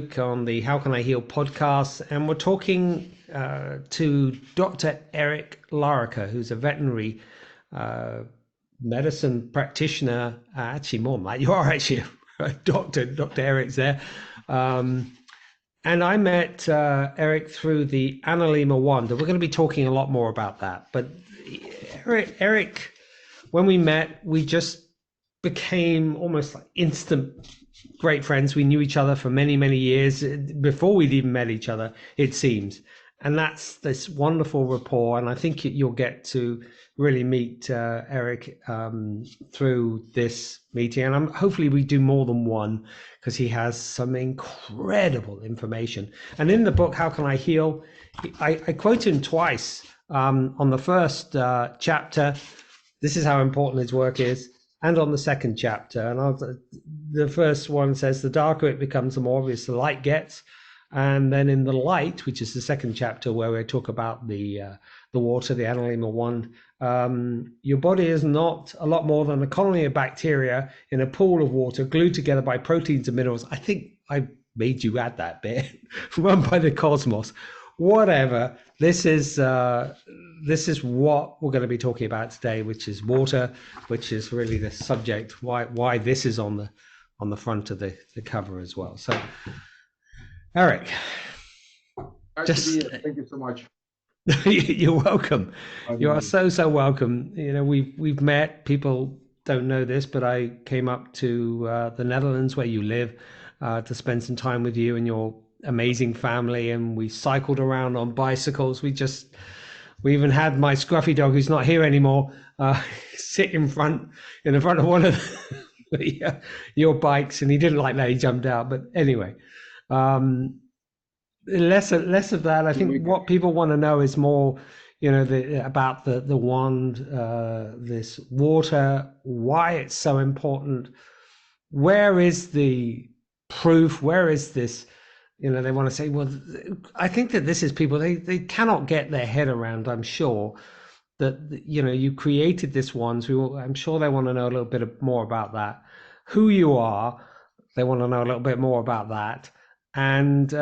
On the How Can I Heal podcast, and we're talking to Dr. Eric Laarakker, who's a veterinary uh, medicine practitioner. Actually, more than that, you are actually a doctor. Dr. Eric's there. Um, and I met Eric through the Analemma Water. We're going to be talking a lot more about that. But Eric, when we met, we just became almost like instant great friends. We knew each other for many, many years before we'd even met each other, it seems. And that's this wonderful rapport. And I think you'll get to really meet Eric through this meeting. And hopefully we do more than one because he has some incredible information. And in the book, How Can I Heal? I quote him twice on the first chapter. This is how important his work is. And on the second chapter, and the first one says, the darker it becomes, the more obvious the light gets. And then in the light, which is the second chapter where we talk about the water, the Analemma one, your body is not a lot more than a colony of bacteria in a pool of water glued together by proteins and minerals. I think I made you add that bit, run by the cosmos. Whatever. This is what we're going to be talking about today, which is water, which is really the subject. Why this is on the front of the cover as well. So, Eric, Actually, thank you so much. You're welcome. You are so welcome. You know, we've met. People don't know this, but I came up to the Netherlands where you live to spend some time with you and your amazing family, and we cycled around on bicycles. We even had my scruffy dog, who's not here anymore, sit in the front of one of your bikes, and he didn't like that. He jumped out. But anyway, less of that. I think what people want to know is more, about the wand, this water, why it's so important. Where is the proof? Where is this? They want to say, well, I think that this is people, they cannot get their head around, I'm sure, that, you created this one. So I'm sure they want to know a little bit more about that. Who you are, they want to know a little bit more about that. And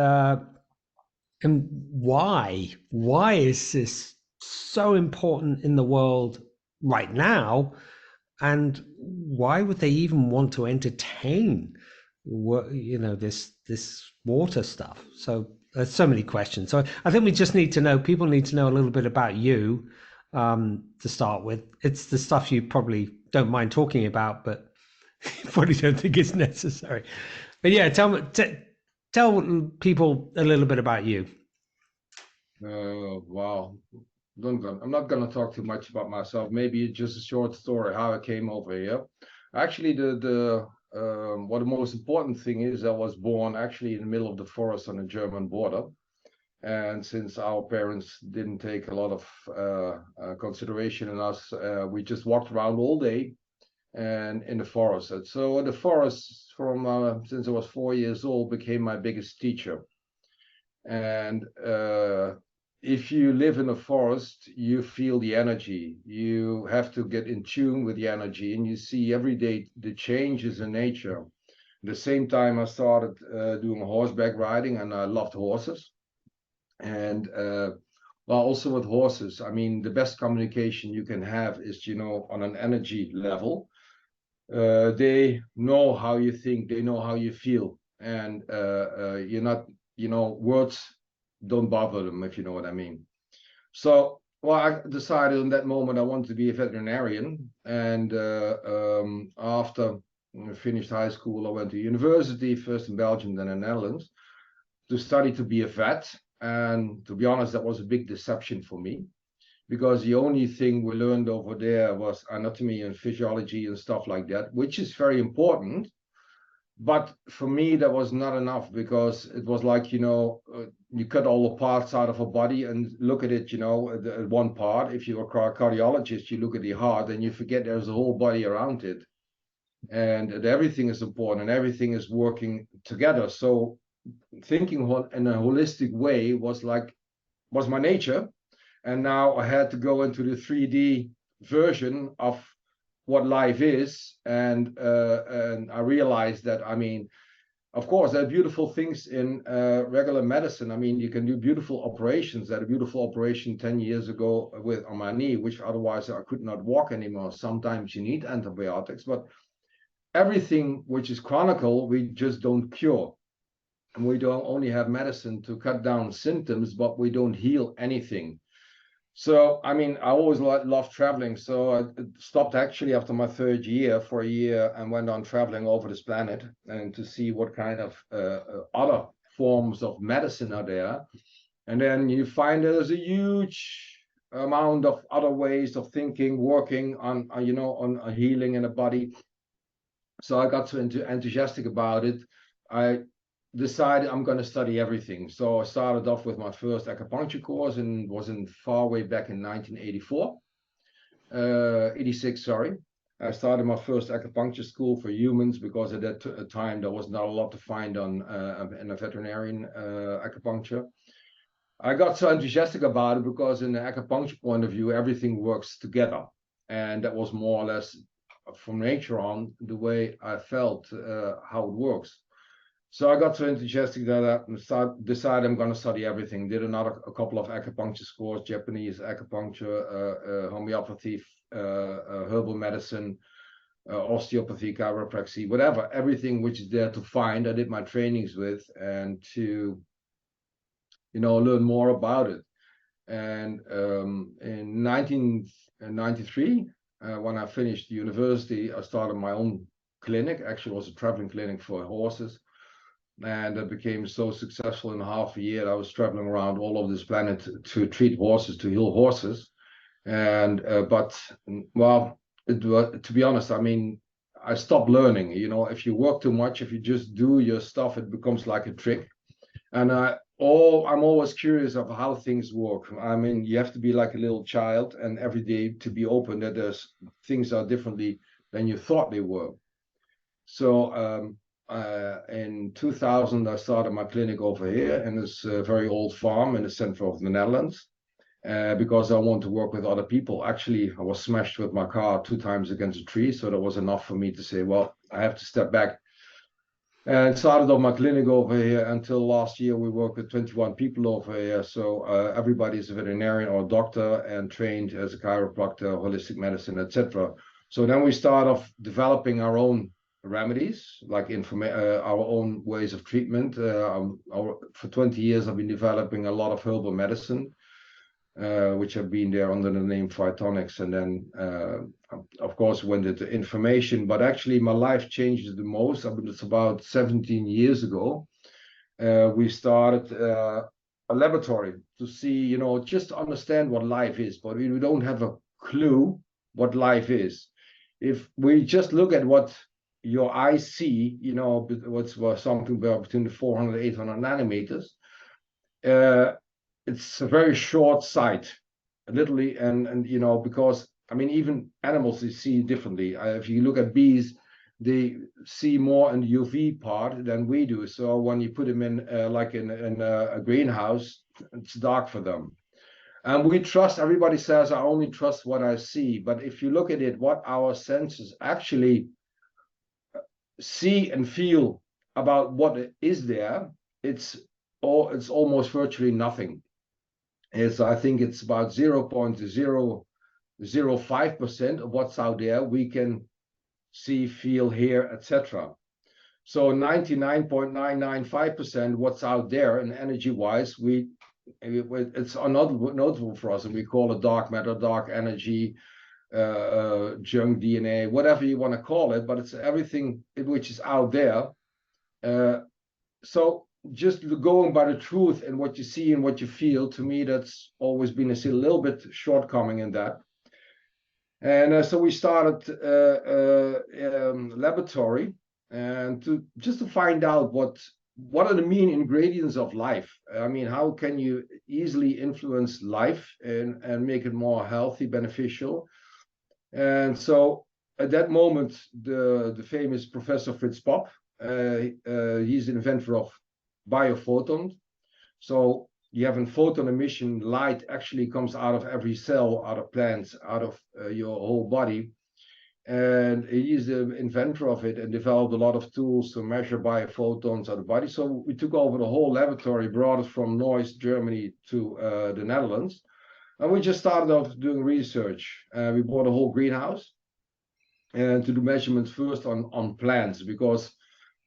why? Why is this so important in the world right now? And why would they even want to entertain this water stuff? So there's so many questions. So I think we just need to know, people need to know a little bit about you to start with. It's the stuff you probably don't mind talking about, but you probably don't think it's necessary. But yeah, tell people a little bit about you. Wow. I'm not going to talk too much about myself. Maybe just a short story how I came over here. Actually, what the most important thing is, I was born actually in the middle of the forest on the German border. And since our parents didn't take a lot of consideration in us, we just walked around all day and in the forest. And so the forest, from since I was 4 years old, became my biggest teacher. And if you live in a forest, you feel the energy. You have to get in tune with the energy, and you see every day the changes in nature. At the same time, I started doing horseback riding, and I loved horses. And well, also with horses, I mean, the best communication you can have is, on an energy level. They know how you think, they know how you feel, and you're not, words don't bother them, if you know what I mean. So, well, I decided in that moment I wanted to be a veterinarian, and after I finished high school, I went to university, first in Belgium, then in the Netherlands, to study to be a vet. And to be honest, that was a big deception for me, because the only thing we learned over there was anatomy and physiology and stuff like that, which is very important. But for me, that was not enough, because it was like, you cut all the parts out of a body and look at it, one part. If you're a cardiologist, you look at the heart and you forget there's a whole body around it. And that everything is important and everything is working together. So thinking in a holistic way was my nature. And now I had to go into the 3D version of what life is, and I realized that, I mean, of course, there are beautiful things in regular medicine. I mean, you can do beautiful operations. I had a beautiful operation 10 years ago on my knee, which otherwise I could not walk anymore. Sometimes you need antibiotics, but everything which is chronic, we just don't cure. And we don't only have medicine to cut down symptoms, but we don't heal anything. So, I mean, I always loved traveling. So I stopped actually after my third year for a year and went on traveling over this planet and to see what kind of other forms of medicine are there. And then you find there's a huge amount of other ways of thinking, working on on healing in the body. So I got so enthusiastic about it. I decided I'm going to study everything. So I started off with my first acupuncture course and was in far way back in 1984, 86, sorry. I started my first acupuncture school for humans because at that time there was not a lot to find on in a veterinarian acupuncture. I got so enthusiastic about it because in the acupuncture point of view, everything works together. And that was more or less from nature on the way I felt how it works. So I got so enthusiastic that I decided I'm going to study everything. Did a couple of acupuncture schools, Japanese acupuncture, homeopathy, herbal medicine, osteopathy, chiropractic, whatever, everything which is there to find. I did my trainings with and to, learn more about it. And in 1993, when I finished university, I started my own clinic. Actually, it was a traveling clinic for horses. And it became so successful in half a year. I was traveling around all over this planet to treat horses, to heal horses. And well, to be honest, I mean, I stopped learning. If you work too much, if you just do your stuff, it becomes like a trick. And I'm always curious of how things work. I mean, you have to be like a little child, and every day to be open that there's things are differently than you thought they were. So in 2000, I started my clinic over here in this very old farm in the center of the Netherlands because I want to work with other people. Actually, I was smashed with my car 2 times against a tree, so that was enough for me to say, well, I have to step back. And started off my clinic over here until last year. We work with 21 people over here. So everybody is a veterinarian or a doctor and trained as a chiropractor, holistic medicine, etc. So then we start off developing our own remedies, like our own ways of treatment. For 20 years, I've been developing a lot of herbal medicine, which have been there under the name Phytonics. And then, of course, went into information. But actually, my life changed the most. I mean, it's about 17 years ago. We started a laboratory to see, just to understand what life is. But we don't have a clue what life is. If we just look at what your eyes see, what's something between the 400 800 nanometers, it's a very short sight, literally, and because I mean even animals they see differently. If you look at bees, they see more in the UV part than we do. So when you put them in like in a greenhouse, it's dark for them. And we trust. Everybody says I only trust what I see, but if you look at it, what our senses actually see and feel about what is there, it's almost virtually nothing. I think it's about 0.005% of what's out there we can see, feel, hear, etc. So 99.995% what's out there and energy-wise, it's notable for us, and we call it dark matter, dark energy, junk DNA, whatever you want to call it, but it's everything which is out there. So just going by the truth and what you see and what you feel, to me, that's always been a little bit shortcoming in that. And so we started laboratory and to find out what are the main ingredients of life. I mean, how can you easily influence life and make it more healthy, beneficial? And so at that moment, the famous Professor Fritz Popp, he's the inventor of biophoton. So you have a photon emission. Light actually comes out of every cell, out of plants, out of your whole body. And he's the inventor of it and developed a lot of tools to measure biophotons of the body. So we took over the whole laboratory, brought it from Neuss, Germany to the Netherlands. And we just started off doing research. We bought a whole greenhouse and to do measurements first on plants, because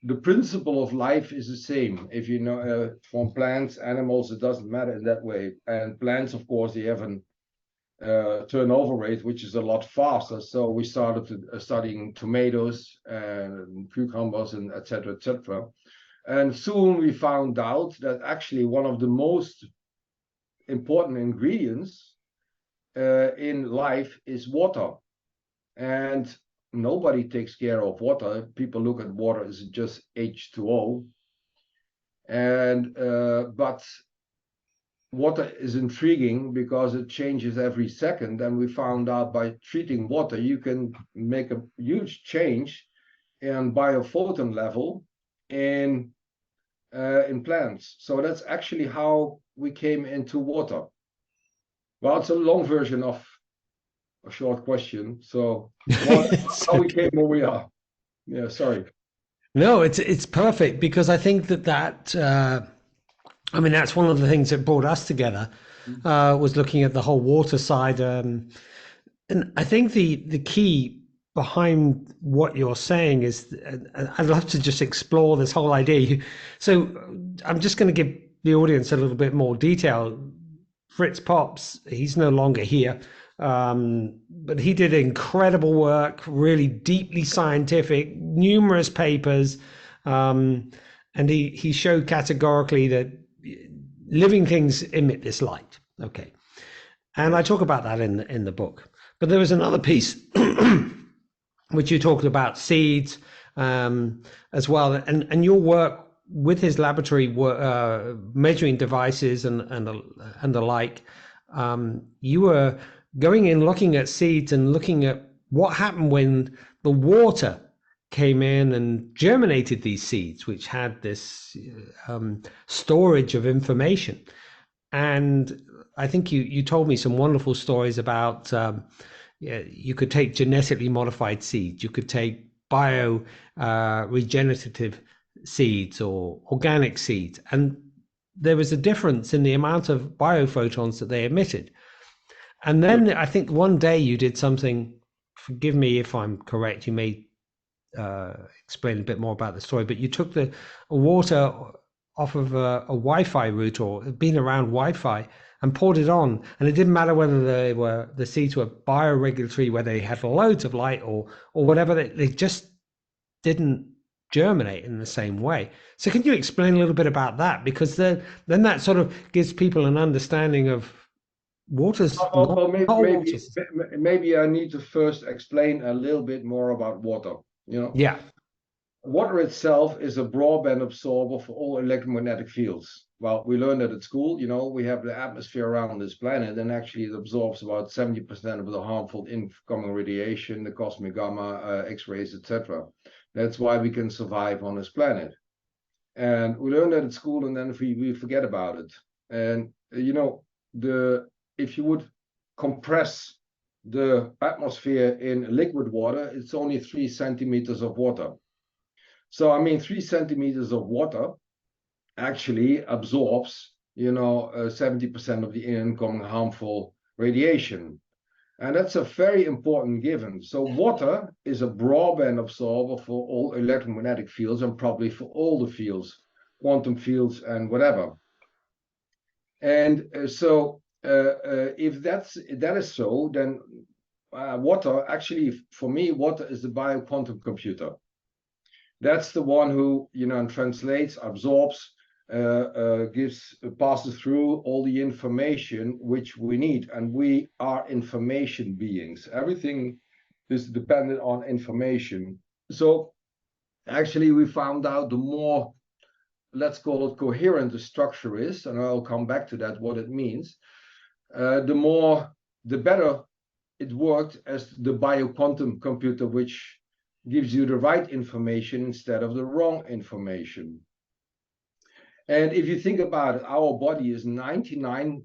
the principle of life is the same. If you know from plants, animals, it doesn't matter in that way. And plants, of course, they have an turnover rate, which is a lot faster. So we started studying tomatoes and cucumbers and etc. etc. And soon we found out that actually one of the most important ingredients in life is water. And nobody takes care of water. People look at water as just H2O. And but water is intriguing because it changes every second, and we found out by treating water you can make a huge change in biophoton level in plants. So that's actually how we came into water. Well, it's a long version of a short question. So It's how we okay. came where we are. Yeah, sorry. No, it's perfect because I think that I mean that's one of the things that brought us together was looking at the whole water side, and I think the key behind what you're saying is, I'd love to just explore this whole idea. So I'm just going to give the audience a little bit more detail. Fritz Pops, he's no longer here, but he did incredible work, really deeply scientific, numerous papers, and he showed categorically that living things emit this light. Okay, and I Yes. talk about that in the book. But there was another piece which you talked about seeds as well, and your work with his laboratory measuring devices and the like. You were going in, looking at seeds and looking at what happened when the water came in and germinated these seeds, which had this storage of information. And I think you told me some wonderful stories about yeah, you could take genetically modified seeds, you could take bio regenerative seeds or organic seeds, and there was a difference in the amount of biophotons that they emitted. And Good. then I think one day you did something. Forgive me if I'm correct. You may explain a bit more about the story, but you took the water off of a Wi-Fi router or been around Wi-Fi and poured it on, and it didn't matter whether the seeds were bioregulatory, whether they had loads of light or whatever. They just didn't germinate in the same way. So can you explain a little bit about that? Because then that sort of gives people an understanding of water's Well, not all water's. maybe I need to first explain a little bit more about water. You know, Yeah. water itself is a broadband absorber for all electromagnetic fields. Well, we learned that at school. You know, we have the atmosphere around this planet, and actually it absorbs about 70% of the harmful incoming radiation, the cosmic gamma, X-rays, etc. That's why we can survive on this planet. And we learned that at school, and then we forget about it. And you know, the if you would compress the atmosphere in liquid water, it's only 3 centimeters of water. So I mean, 3 centimeters of water actually absorbs, 70% of the incoming harmful radiation. And that's a very important given. So water is a broadband absorber for all electromagnetic fields and probably for all the fields, quantum fields and whatever. And if that is so, then water actually, for me, water is the bioquantum computer. That's the one who, translates, absorbs, passes through all the information which we need. And we are information beings. Everything is dependent on information. So actually, we found out the more, let's call it coherent the structure is, and I'll come back to that, what it means, the better it worked as the bioquantum computer, which gives you the right information instead of the wrong information. And if you think about it, our body is 99%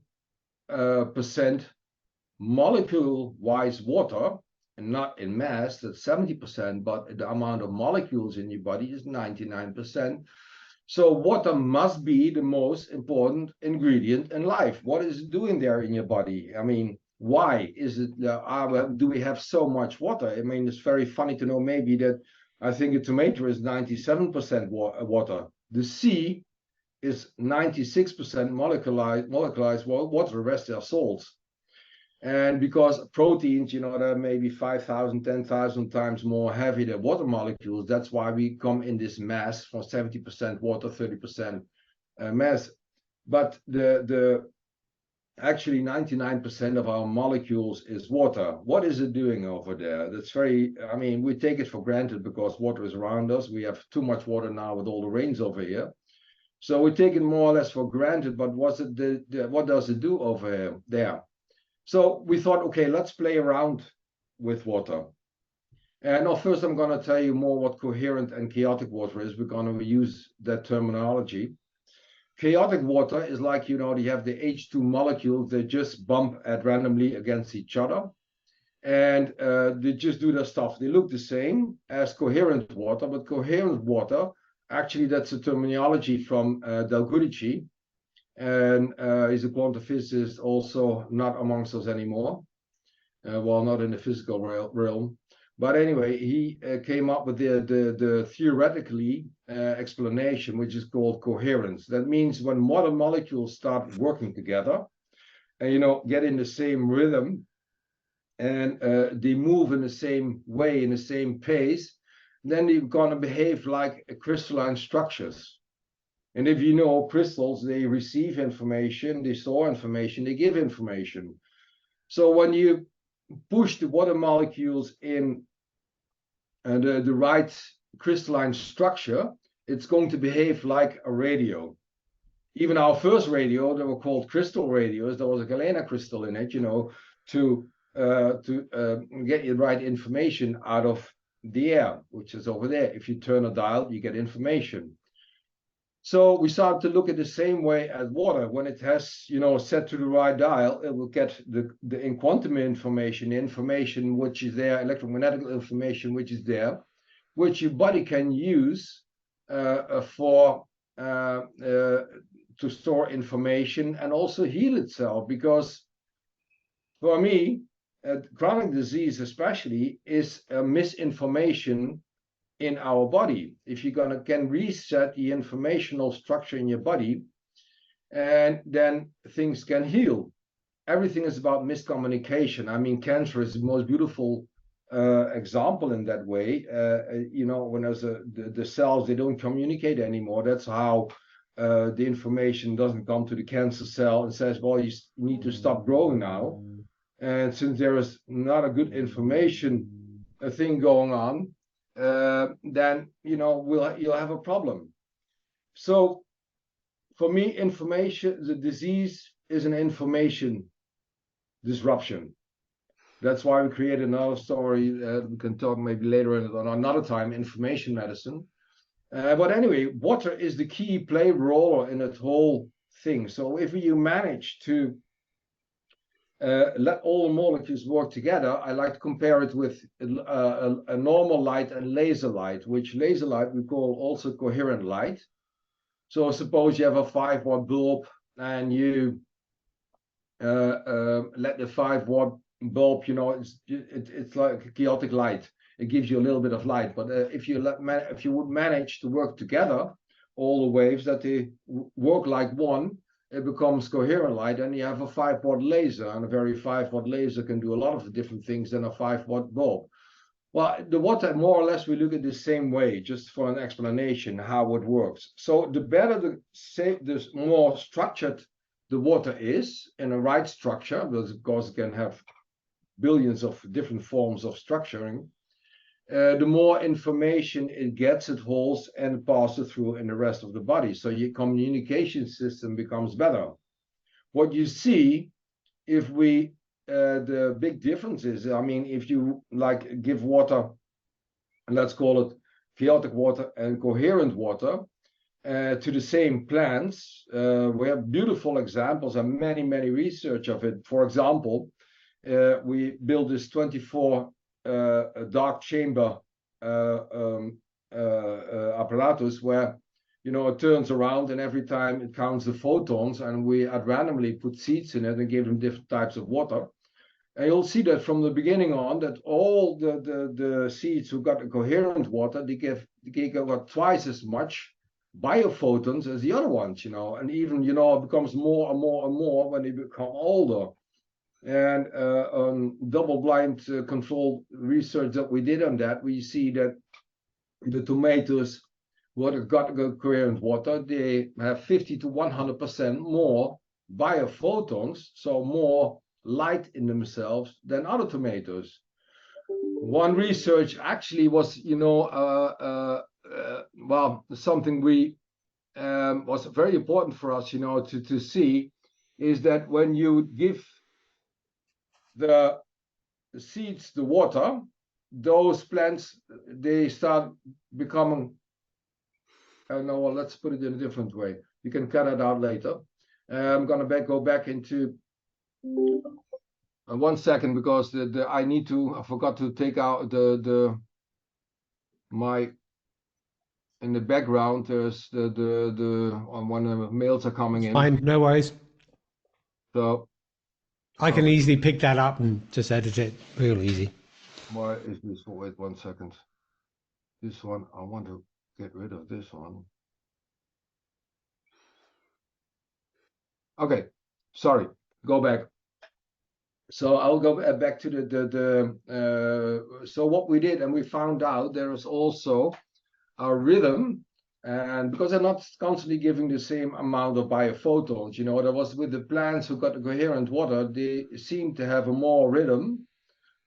molecule-wise water not in mass, that's 70%, but the amount of molecules in your body is 99%. So water must be the most important ingredient in life. What is it doing there in your body? I mean, why is it, do we have so much water? I mean, it's very funny to know maybe that I think a tomato is 97% water. The sea is 96% molecularized water, the rest are salts. And because proteins, you know, they're maybe 5,000, 10,000 times more heavy than water molecules. That's why we come in this mass from 70% water, 30% mass. But the actually 99% of our molecules is water. What is it doing over there? That's very, I mean, we take it for granted because water is around us. We have too much water now with all the rains over here. So we take it more or less for granted, but what does it do over there? So we thought, okay, let's play around with water. And now first I'm going to tell you more what coherent and chaotic water is. We're going to use that terminology. Chaotic water is like, you know, you have the H2 molecules that just bump at randomly against each other. And they just do their stuff. They look the same as coherent water, but coherent water, actually that's a terminology from Del Gudici. And he's a quantum physicist, also not amongst us anymore. Well, not in the physical realm. But anyway, he came up with the theoretically explanation, which is called coherence. That means when water molecules start working together, and you know, get in the same rhythm, and they move in the same way, in the same pace, then they're going to behave like crystalline structures. And if you know crystals, they receive information, they store information, they give information. So when you push the water molecules in the right crystalline structure, it's going to behave like a radio. Even our first radio, they were called crystal radios. There was a galena crystal in it, you know, to get the right information out of the air, which is over there. If you turn a dial, you get information. So we started to look at the same way as water. When it has, you know, set to the right dial, it will get the in quantum information which is there, electromagnetic information which is there, which your body can use to store information and also heal itself. Because for me, chronic disease especially is misinformation in our body. If you can reset the informational structure in your body, and then things can heal. Everything is about miscommunication. I mean, cancer is the most beautiful example in that way. You know, when there's the cells, they don't communicate anymore. That's how the information doesn't come to the cancer cell and says, well, you need to stop growing now. And since there is not a good information thing going on, then you know you'll have a problem. So for me, the disease is an information disruption. That's why we created another story. We can talk maybe later on another time, information medicine. But anyway, water is the key play role in that whole thing. So if you manage to let all molecules work together, I like to compare it with a normal light and laser light, which laser light we call also coherent light. So suppose you have a 5-watt bulb and you let the 5-watt bulb, you know, it's like a chaotic light. It gives you a little bit of light, but if you would manage to work together, all the waves that they work like one, it becomes coherent light, and you have a 5-watt laser, and a very 5-watt laser can do a lot of different things than a 5-watt bulb. Well, the water, more or less, we look at the same way, just for an explanation how it works. So the better the more structured the water is in a right structure, because of course it can have billions of different forms of structuring, the more information it gets, it holds and passes through in the rest of the body. So your communication system becomes better. What you see, if we, the big difference is, I mean, if you like give water, let's call it chaotic water and coherent water, to the same plants, we have beautiful examples and many research of it. For example, we built this 24 a dark chamber apparatus where, you know, it turns around and every time it counts the photons, and we had randomly put seeds in it and gave them different types of water. And you'll see that from the beginning on, that all the seeds who got a coherent water, they got twice as much biophotons as the other ones, you know, and even, you know, it becomes more and more and more when they become older. And on double-blind controlled research that we did on that, we see that the tomatoes what have got coherent water, they have 50 to 100% more biophotons, so more light in themselves than other tomatoes. One research actually was, you know, well, something we was very important for us, you know, to see is that when you give the seeds the water, those plants, they start becoming, no, well, let's put it in a different way. You can cut it out later. I'm gonna go back into 1 second because I forgot to take out my, in the background there's when the mails are coming in. Fine, no worries. So I can easily pick that up and just edit it real easy. why is this? Wait 1 second. This one, I want to get rid of this one. Okay, sorry, go back. So I'll go back to so what we did, and we found out there is also a rhythm, and because they're not constantly giving the same amount of biophotons, you know, there was with the plants who got the coherent water, they seem to have a more rhythm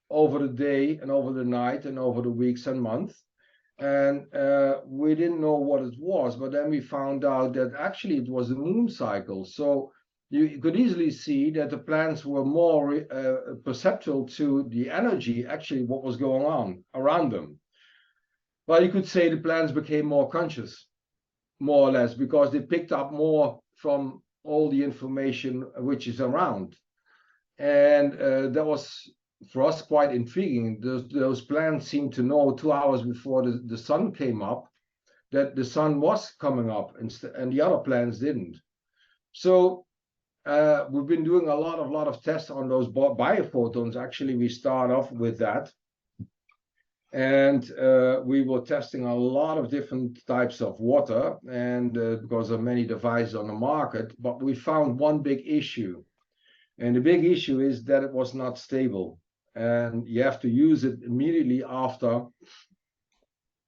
over the day and over the night and over the weeks and months. And we didn't know what it was, but then we found out that actually it was the moon cycle. So you could easily see that the plants were more perceptual to the energy, actually what was going on around them. Well, you could say the plants became more conscious, more or less, because they picked up more from all the information which is around. And that was, for us, quite intriguing. Those plants seemed to know 2 hours before the sun came up that the sun was coming up, and the other plants didn't. So we've been doing a lot of tests on those biophotons. Actually, we start off with that. And we were testing a lot of different types of water, and because of many devices on the market, but we found one big issue. And the big issue is that it was not stable. And you have to use it immediately after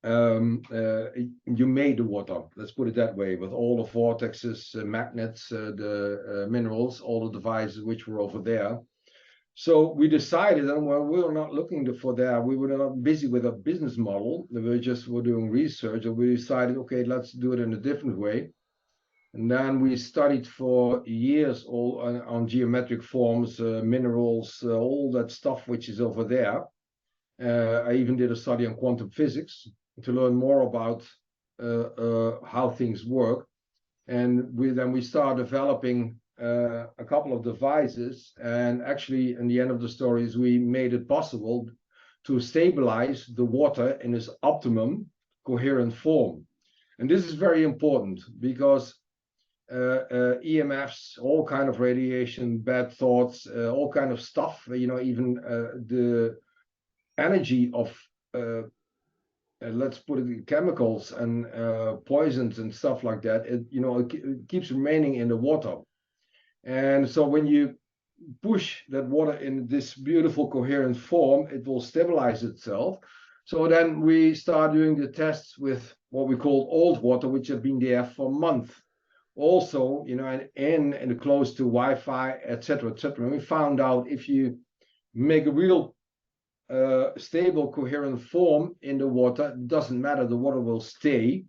you made the water. Let's put it that way, with all the vortexes, magnets, the minerals, all the devices which were over there. So we decided, and we were not looking for that. We were not busy with a business model. We were doing research, and we decided, okay, let's do it in a different way. And then we studied for years all on geometric forms, minerals, all that stuff which is over there. I even did a study on quantum physics to learn more about how things work. And then we started developing a couple of devices, and actually in the end of the story is we made it possible to stabilize the water in its optimum coherent form. And this is very important because EMFs, all kind of radiation, bad thoughts, all kind of stuff, you know, even the energy of let's put it, chemicals and poisons and stuff like that, it keeps remaining in the water. And so when you push that water in this beautiful coherent form, it will stabilize itself. So then we start doing the tests with what we call old water, which have been there for months. Also, you know, and close to Wi-Fi, etc., etc. And we found out if you make a real stable, coherent form in the water, it doesn't matter, the water will stay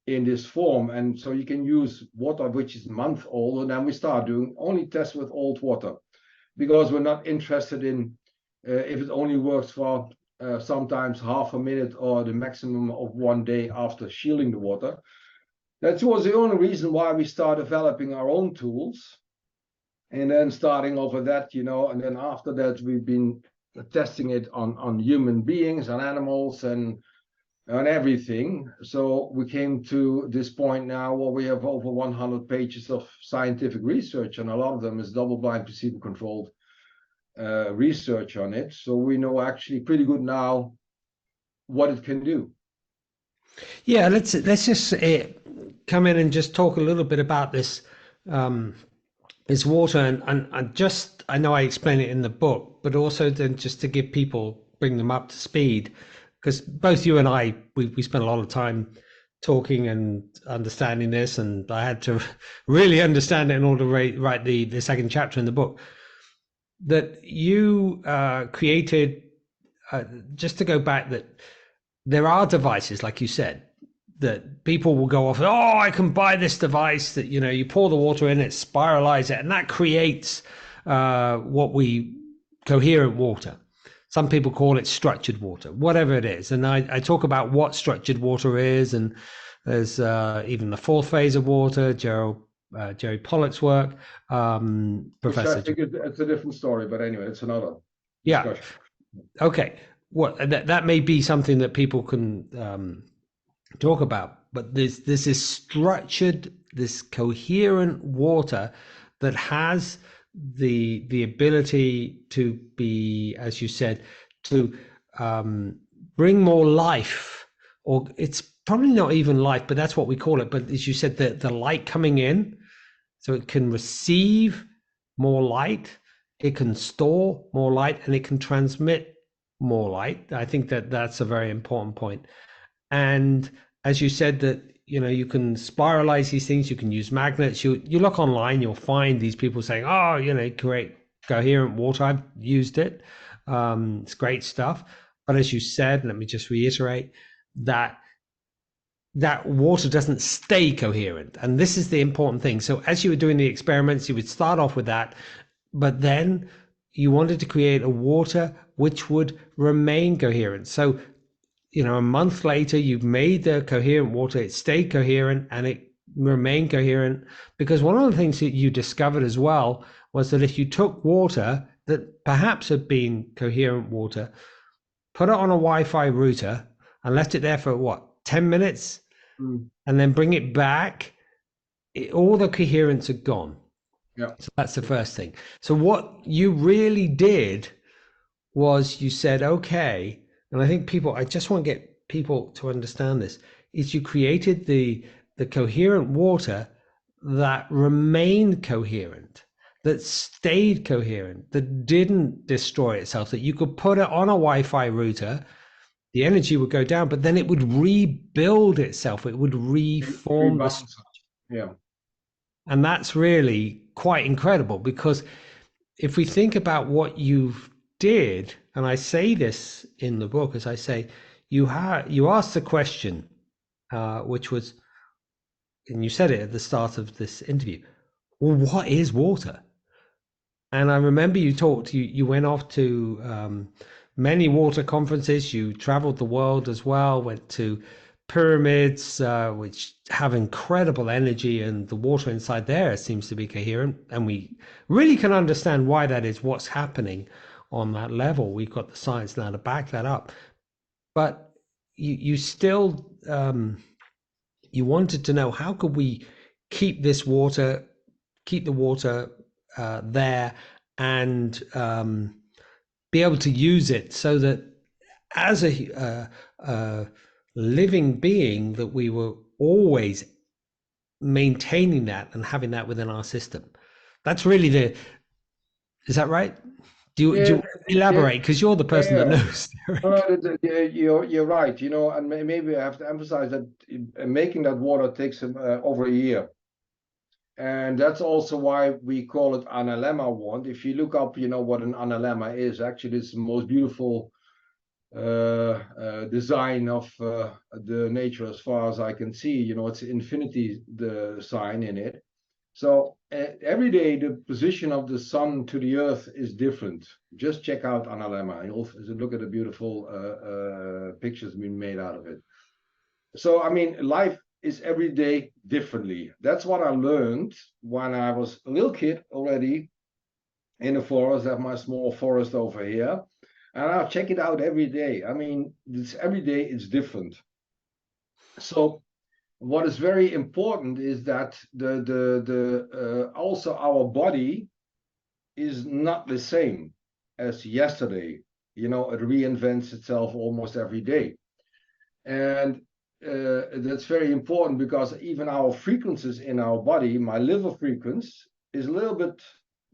in this form. And so you can use water which is a month old, and then we start doing only tests with old water, because we're not interested in if it only works for sometimes half a minute or the maximum of 1 day after shielding the water. That was the only reason why we started developing our own tools. And then starting over that, you know, and then after that, we've been testing it on human beings, on animals, and on everything. So we came to this point now where we have over 100 pages of scientific research, and a lot of them is double-blind, placebo-controlled research on it. So we know actually pretty good now what it can do. Yeah, let's just come in and just talk a little bit about this this water, and just, I know I explain it in the book, but also then just to give people, bring them up to speed, because both you and I, we spent a lot of time talking and understanding this, and I had to really understand it in order to write the second chapter in the book that you created. Just to go back, that there are devices, like you said, that people will go off, oh, I can buy this device that, you pour the water in, it spiralizes it, and that creates coherent water. Some people call it structured water, whatever it is. And I talk about what structured water is, and there's even the fourth phase of water, Jerry Pollock's work, Professor. Which I think it's a different story, but anyway, it's another discussion. Yeah. Okay. Well, that may be something that people can talk about, but this is structured, this coherent water that has the ability to be, as you said, to bring more life, or it's probably not even life, but that's what we call it. But as you said, the light coming in, so it can receive more light, it can store more light, and it can transmit more light. I think that's a very important point. And as you said, that you can spiralize these things, you can use magnets. You look online, you'll find these people saying, oh, create coherent water. I've used it. It's great stuff. But as you said, let me just reiterate that water doesn't stay coherent. And this is the important thing. So as you were doing the experiments, you would start off with that, but then you wanted to create a water which would remain coherent. So, a month later, you've made the coherent water, it stayed coherent and it remained coherent. Because one of the things that you discovered as well was that if you took water that perhaps had been coherent water, put it on a Wi-Fi router and left it there for 10 minutes, and then bring it back, all the coherence had gone. Yeah. So that's the first thing. So what you really did was you said, okay, and I think I just want to get people to understand this, is you created the coherent water that remained coherent, that stayed coherent, that didn't destroy itself, that you could put it on a Wi-Fi router, the energy would go down, but then it would rebuild itself. It would reform the structure. Yeah. And that's really quite incredible, because if we think about what you did, and I say this in the book, as I say, you asked the question, which was, and you said it at the start of this interview, well, what is water? And I remember you went off to many water conferences. You traveled the world as well, went to pyramids, which have incredible energy, and the water inside there seems to be coherent. And we really can understand why that is, what's happening on that level. We've got the science now to back that up. But you still, you wanted to know, how could we keep the water there, and be able to use it so that as a living being, that we were always maintaining that and having that within our system. That's really is that right? Do you elaborate? Because you're the person that knows. You're right. And maybe I have to emphasize that making that water takes over a year. And that's also why we call it Analemma Water. If you look up, what an analemma is, actually it's the most beautiful design of the nature as far as I can see. It's infinity, the sign in it. So every day the position of the sun to the earth is different. Just check out Analemma. You'll look at the beautiful pictures being made out of it. So, life is every day differently. That's what I learned when I was a little kid already in the forest. I have my small forest over here. and I check it out every day. I mean, every day it's different. So what is very important is that also our body is not the same as yesterday. You know, it reinvents itself almost every day. And that's very important because even our frequencies in our body, my liver frequency is a little bit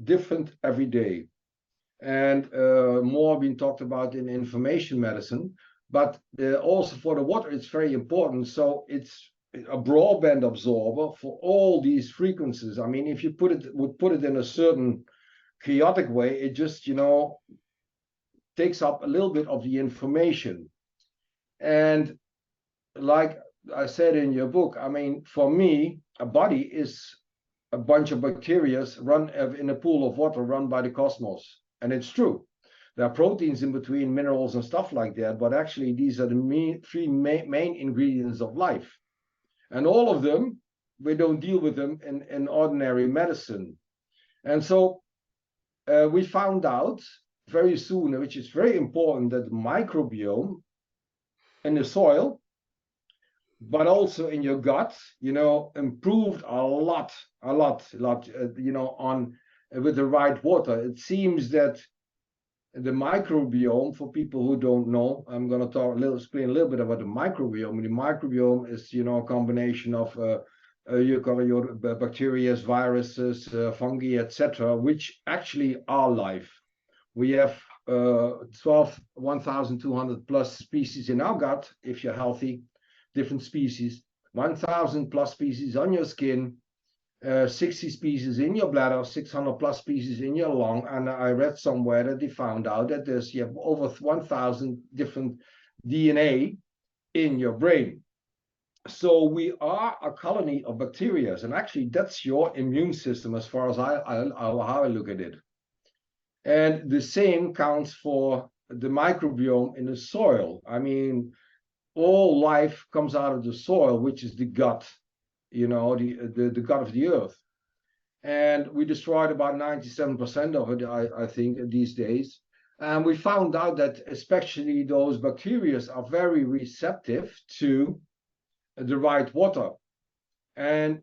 different every day. And more being talked about in information medicine, but also for the water, it's very important. So it's a broadband absorber for all these frequencies. I mean, if you would put it in a certain chaotic way, it just, you know, takes up a little bit of the information. And like I said in your book, I mean, for me, a body is a bunch of bacteria run in a pool of water run by the cosmos. And it's true. There are proteins in between, minerals and stuff like that, but actually these are the three main ingredients of life. And all of them, we don't deal with them in ordinary medicine. And so we found out very soon, which is very important, that the microbiome in the soil, but also in your gut, you know, improved a lot, you know, on with the right water. It seems that the microbiome, for people who don't know, I'm going to explain a little bit about the microbiome. The microbiome is, you know, a combination of eukaryotic bacteria, viruses, fungi, etc., which actually are life. We have 1,200 plus species in our gut, if you're healthy, different species, 1,000 plus species on your skin, 60 species in your bladder, 600 plus species in your lung. And I read somewhere that they found out that you have over 1,000 different DNA in your brain. So we are a colony of bacteria, and actually that's your immune system as far as how I look at it. And the same counts for the microbiome in the soil. I mean, all life comes out of the soil, which is the gut, you know, the gut of the earth. And we destroyed about 97% of it, I think, these days. And we found out that especially those bacteria are very receptive to the right water. And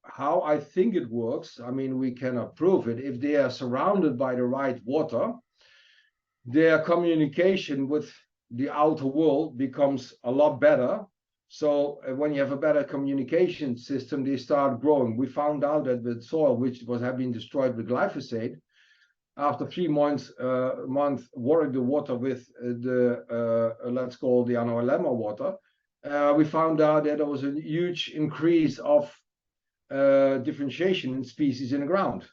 how I think it works, I mean, we cannot prove it. If they are surrounded by the right water, their communication with the outer world becomes a lot better. So when you have a better communication system, they start growing. We found out that with soil, which had been destroyed with glyphosate, after 3 months, watering the water with let's call the Analemma water, we found out that there was a huge increase of differentiation in species in the ground.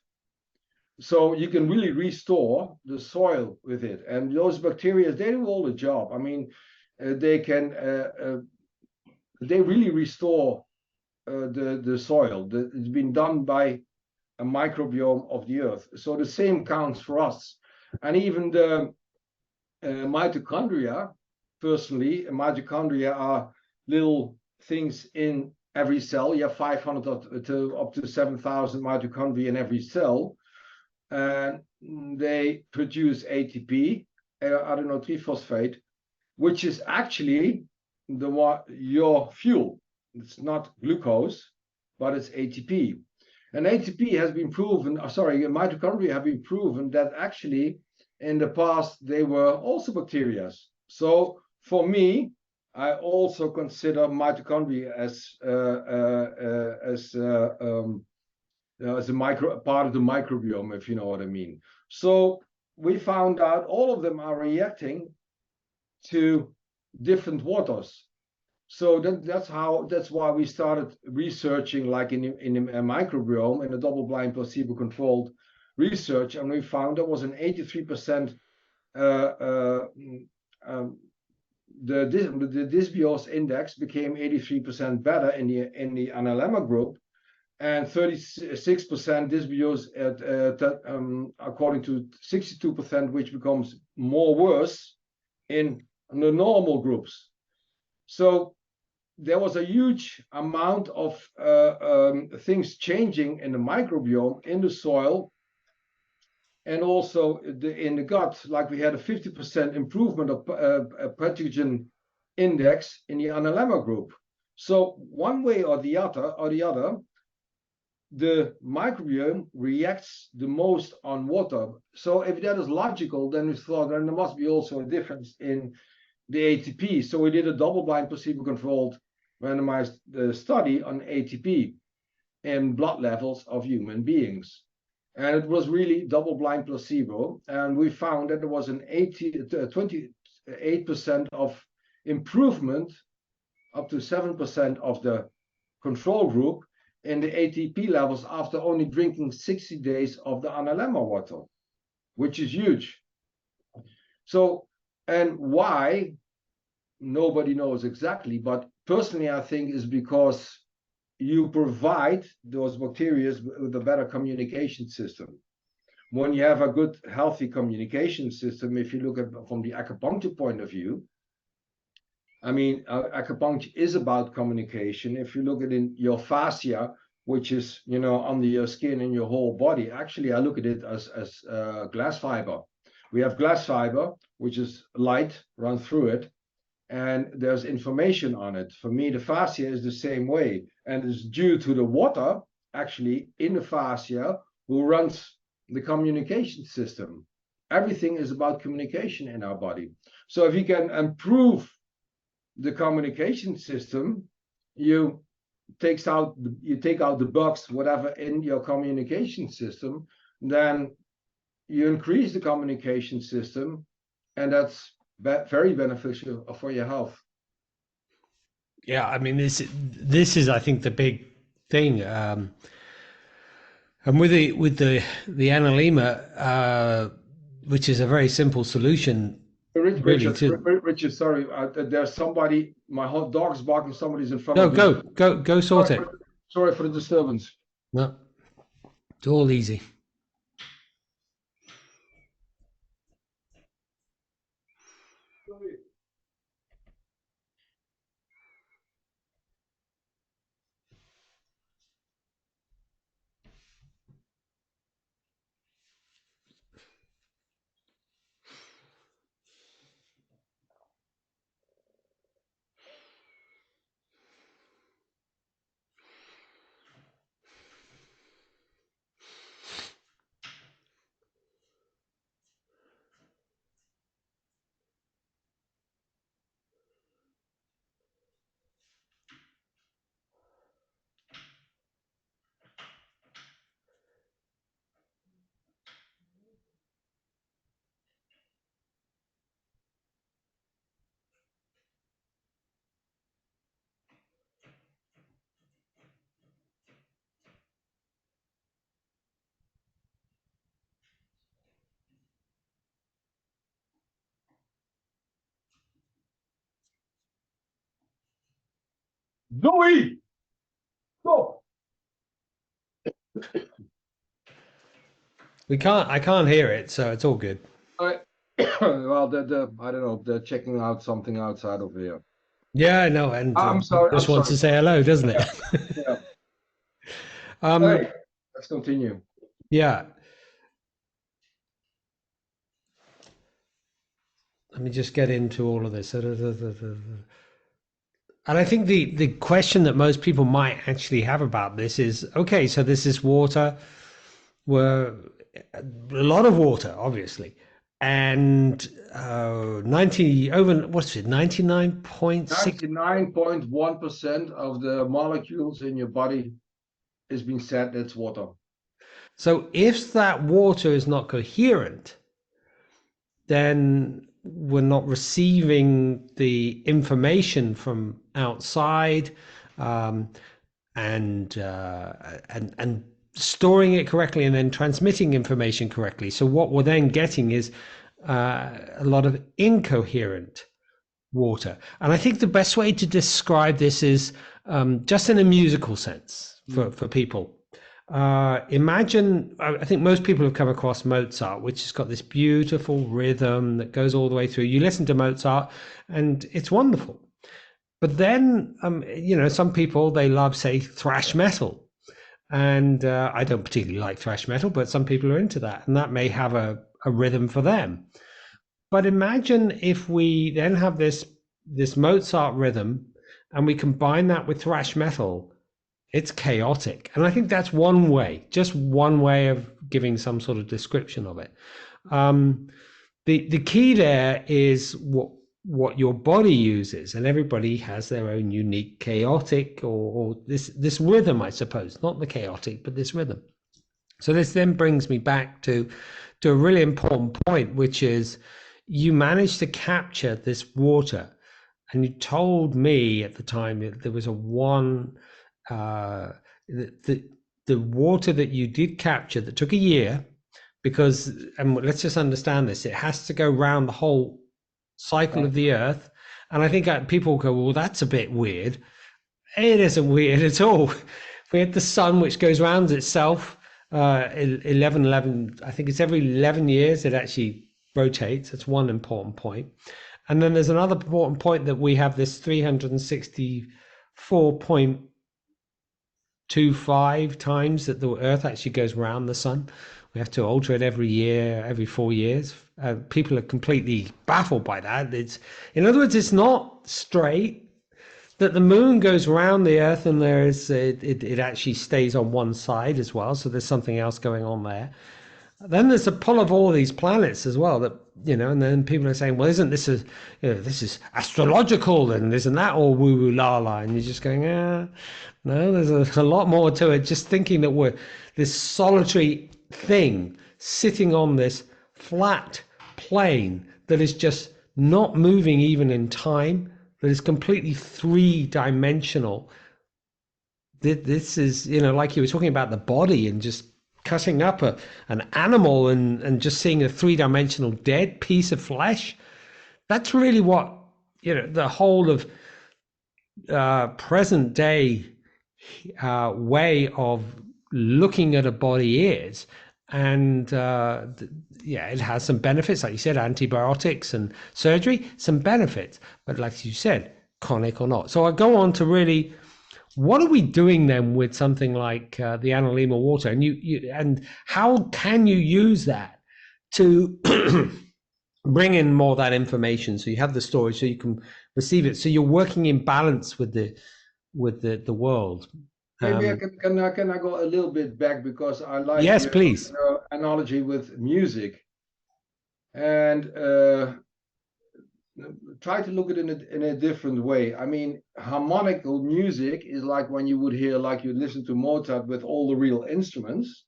So you can really restore the soil with it, and those bacteria, they do all the job. I mean, they can they really restore the soil. It's been done by a microbiome of the earth. So the same counts for us. And even the mitochondria, personally, mitochondria are little things in every cell. You have 500 up to 7,000 mitochondria in every cell. And they produce ATP, adenyl triphosphate, which is actually your fuel. It's not glucose, but it's ATP. And ATP has been proven, mitochondria have been proven that actually in the past they were also bacteria. So for me, I also consider mitochondria as a part of the microbiome, if you know what I mean. So we found out all of them are reacting to different waters. So that's why we started researching, like in a microbiome, in a double-blind placebo-controlled research, and we found there was an 83% the dysbiose index became 83% better in the Analemma group, and 36% dysbiose according to 62%, which becomes more worse in the normal groups. So there was a huge amount of things changing in the microbiome in the soil, and also in the gut, like we had a 50% improvement of pathogen index in the Analemma group. So one way or the other, the microbiome reacts the most on water. So if that is logical, then we thought then there must be also a difference in the ATP. So we did a double-blind, placebo-controlled, randomized study on ATP in blood levels of human beings. And it was really double-blind placebo. And we found that there was an 28% of improvement, up to 7% of the control group in the ATP levels after only drinking 60 days of the Analemma water, which is huge. So, and why? Nobody knows exactly, but personally, I think is because you provide those bacteria with a better communication system. When you have a good, healthy communication system, if you look at from the acupuncture point of view, I mean, acupuncture is about communication. If you look at in your fascia, which is, you know, under your skin and your whole body, actually, I look at it as glass fiber. We have glass fiber, which is light run through it, and there's information on it. For me, the fascia is the same way, and it's due to the water actually in the fascia who runs the communication system. Everything is about communication in our body. So if you can improve the communication system, you take out the bugs, whatever in your communication system, then you increase the communication system, and that's very beneficial for your health. Yeah, I mean this is I think the big thing, and with the Analemma, which is a very simple solution, really. Richard, sorry, there's somebody. My hot dog's barking. Somebody's in front of me. Go sort it. Sorry for the disturbance. No, it's all easy. Zoe, stop. I can't hear it, so it's all good. Well, I don't know. They're checking out something outside over here. Yeah, I know, and I'm sorry. just wants to say hello, doesn't it? Yeah. um, Hey, let's continue. yeah. Let me just get into all of this. And I think the question that most people might actually have about this is, okay, so this is water, were a lot of water, obviously, and 99.1% of the molecules in your body is being said that's water. So if that water is not coherent, then we're not receiving the information from outside, um, and storing it correctly and then transmitting information correctly. So what we're then getting is a lot of incoherent water. And I think the best way to describe this is just in a musical sense for people. Imagine, I think most people have come across Mozart, which has got this beautiful rhythm that goes all the way through. You listen to Mozart and it's wonderful. But then, you know, some people, they love, say, thrash metal. And I don't particularly like thrash metal, but some people are into that, and that may have a rhythm for them. But imagine if we then have this Mozart rhythm and we combine that with thrash metal. It's chaotic. And I think that's one way, just one way of giving some sort of description of it. Um, the key there is what your body uses, and everybody has their own unique chaotic or this rhythm, I suppose, not the chaotic, but this rhythm. So this then brings me back to a really important point, which is you managed to capture this water, and you told me at the time that there was a one the the water that you did capture that took a year because, and let's just understand this, it has to go around the whole cycle Right. of the earth. And I think people go, well, that's a bit weird. It isn't weird at all. We had the sun, which goes around itself 11, I think it's every 11 years it actually rotates. That's one important point. And then there's another important point that we have this 364.25 times that the Earth actually goes around the sun. We have to alter it every year, every 4 years. People are completely baffled by that. In other words, it's not straight. That the moon goes around the Earth, and it actually stays on one side as well. So there's something else going on there. Then there's a pull of all these planets as well that, and then people are saying, well, isn't this this is astrological and isn't that all woo woo la la? And you're just going, no, there's a lot more to it. Just thinking that we're this solitary thing sitting on this flat plane that is just not moving even in time, that is completely three-dimensional. This is, like you were talking about the body and just cutting up an animal and just seeing a three-dimensional dead piece of flesh. That's really what, the whole of present day way of looking at a body is. And yeah, it has some benefits, like you said, antibiotics and surgery, some benefits. But like you said, chronic or not. So I go on to really, what are we doing then with something like the Analemma water, and how can you use that to bring in more of that information, so you have the storage, so you can receive it, so you're working in balance with the world. Maybe can I go a little bit back because I like Yes, please. your analogy with music, and try to look at it in a different way. I mean, harmonical music is like when you would hear, like you listen to Mozart with all the real instruments.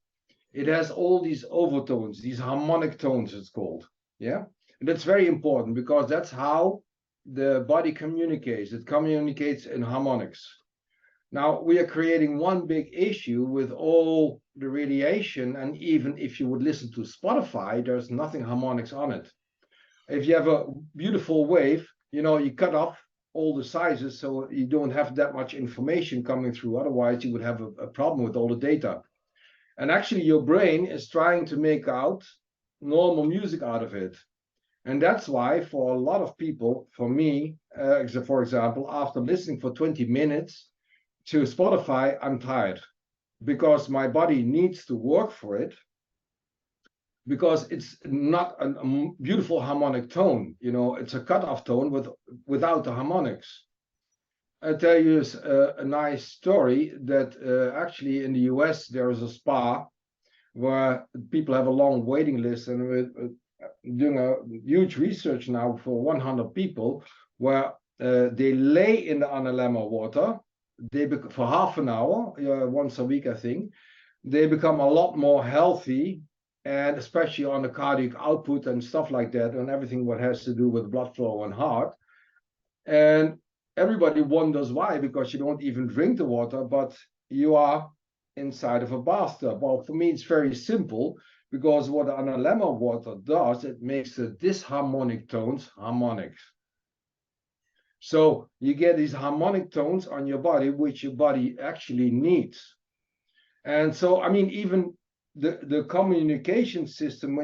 It has all these overtones, these harmonic tones, it's called. Yeah. And that's very important because that's how the body communicates. It communicates in harmonics. Now, we are creating one big issue with all the radiation. And even if you would listen to Spotify, there's nothing harmonics on it. If you have a beautiful wave, you cut off all the sizes so you don't have that much information coming through. Otherwise, you would have a problem with all the data. And actually, your brain is trying to make out normal music out of it. And that's why, for a lot of people, for me, for example, after listening for 20 minutes to Spotify, I'm tired because my body needs to work for it, because it's not a beautiful harmonic tone. It's a cutoff tone without the harmonics. I'll tell you a nice story that actually in the US, there is a spa where people have a long waiting list, and we're doing a huge research now for 100 people where they lay in the Analemma water. For half an hour, once a week, I think. They become a lot more healthy, and especially on the cardiac output and stuff like that, and everything what has to do with blood flow and heart. And everybody wonders why, because you don't even drink the water, but you are inside of a bathtub. Well, for me, it's very simple, because what the Analemma water does, it makes the disharmonic tones harmonics. So you get these harmonic tones on your body, which your body actually needs. And so, I mean, even the communication system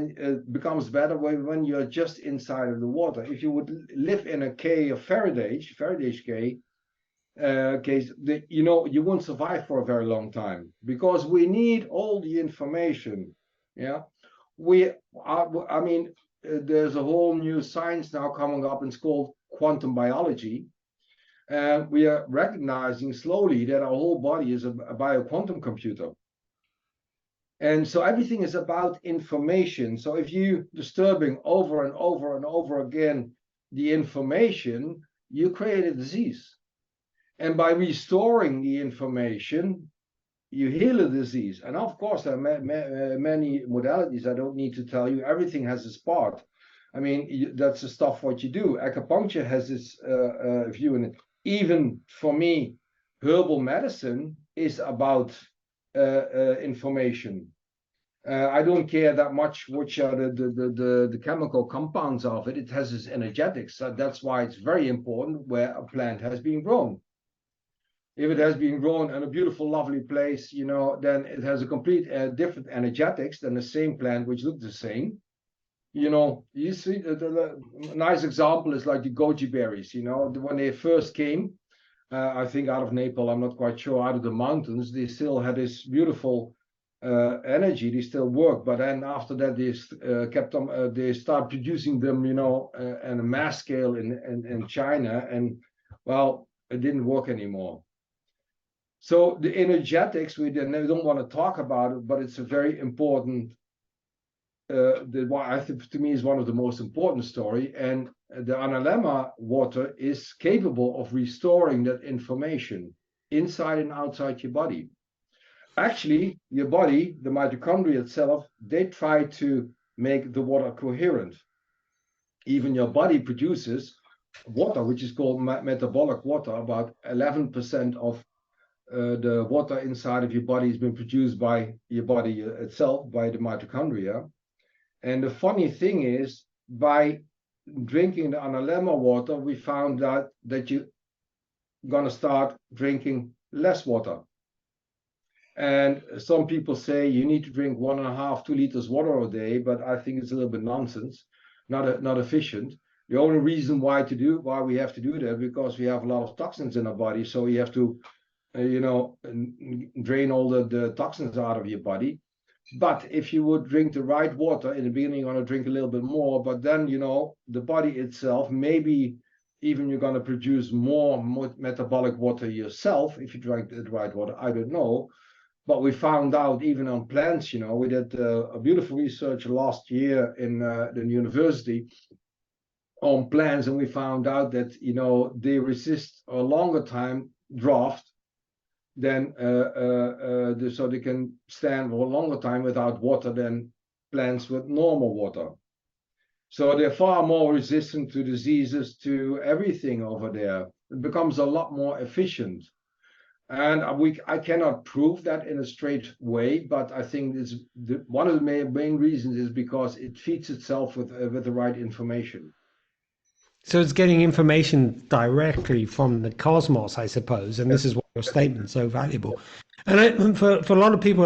becomes better when you're just inside of the water. If you would live in a cave of Faraday's cave, case, you won't survive for a very long time because we need all the information. Yeah, we are. I mean, there's a whole new science now coming up, and it's called quantum biology. And we are recognizing slowly that our whole body is a bioquantum computer. And so everything is about information. So if you disturbing over and over and over again the information, you create a disease. And by restoring the information, you heal a disease. And of course, there are many modalities. I don't need to tell you. Everything has its part. I mean, that's the stuff what you do. Acupuncture has its view in it. Even for me, herbal medicine is about information. I don't care that much which are the chemical compounds of it. It has its energetics. So that's why it's very important where a plant has been grown. If it has been grown in a beautiful, lovely place, then it has a complete different energetics than the same plant, which look the same. You see, the nice example is like the goji berries. When they first came, I think out of Nepal, I'm not quite sure, out of the mountains, they still had this beautiful energy. They still work, but then after that, they kept them. They start producing them, on a mass scale in China, and well, it didn't work anymore. So the energetics, we don't want to talk about it, but it's a very important. I think to me is one of the most important story, and the Analemma water is capable of restoring that information inside and outside your body. Actually, your body, the mitochondria itself, they try to make the water coherent. Even your body produces water, which is called metabolic water. About 11% of the water inside of your body has been produced by your body itself, by the mitochondria. And the funny thing is, by drinking the Analemma water, we found out that you're going to start drinking less water. And some people say you need to drink 1.5, 2 liters water a day, but I think it's a little bit nonsense, not efficient. The only reason why we have to do that, because we have a lot of toxins in our body, so you have to drain all the toxins out of your body. But if you would drink the right water in the beginning, you're going to drink a little bit more, but then the body itself, maybe even you're going to produce more metabolic water yourself if you drink the right water. I don't know. But we found out even on plants, we did a beautiful research last year in the university on plants, and we found out that they resist a longer time drought than so they can stand for a longer time without water than plants with normal water. So they're far more resistant to diseases, to everything over there. It becomes a lot more efficient. And I cannot prove that in a straight way, but I think one of the main reasons is because it feeds itself with the right information. So it's getting information directly from the cosmos, I suppose, and this is why your statement's so valuable. And for a lot of people,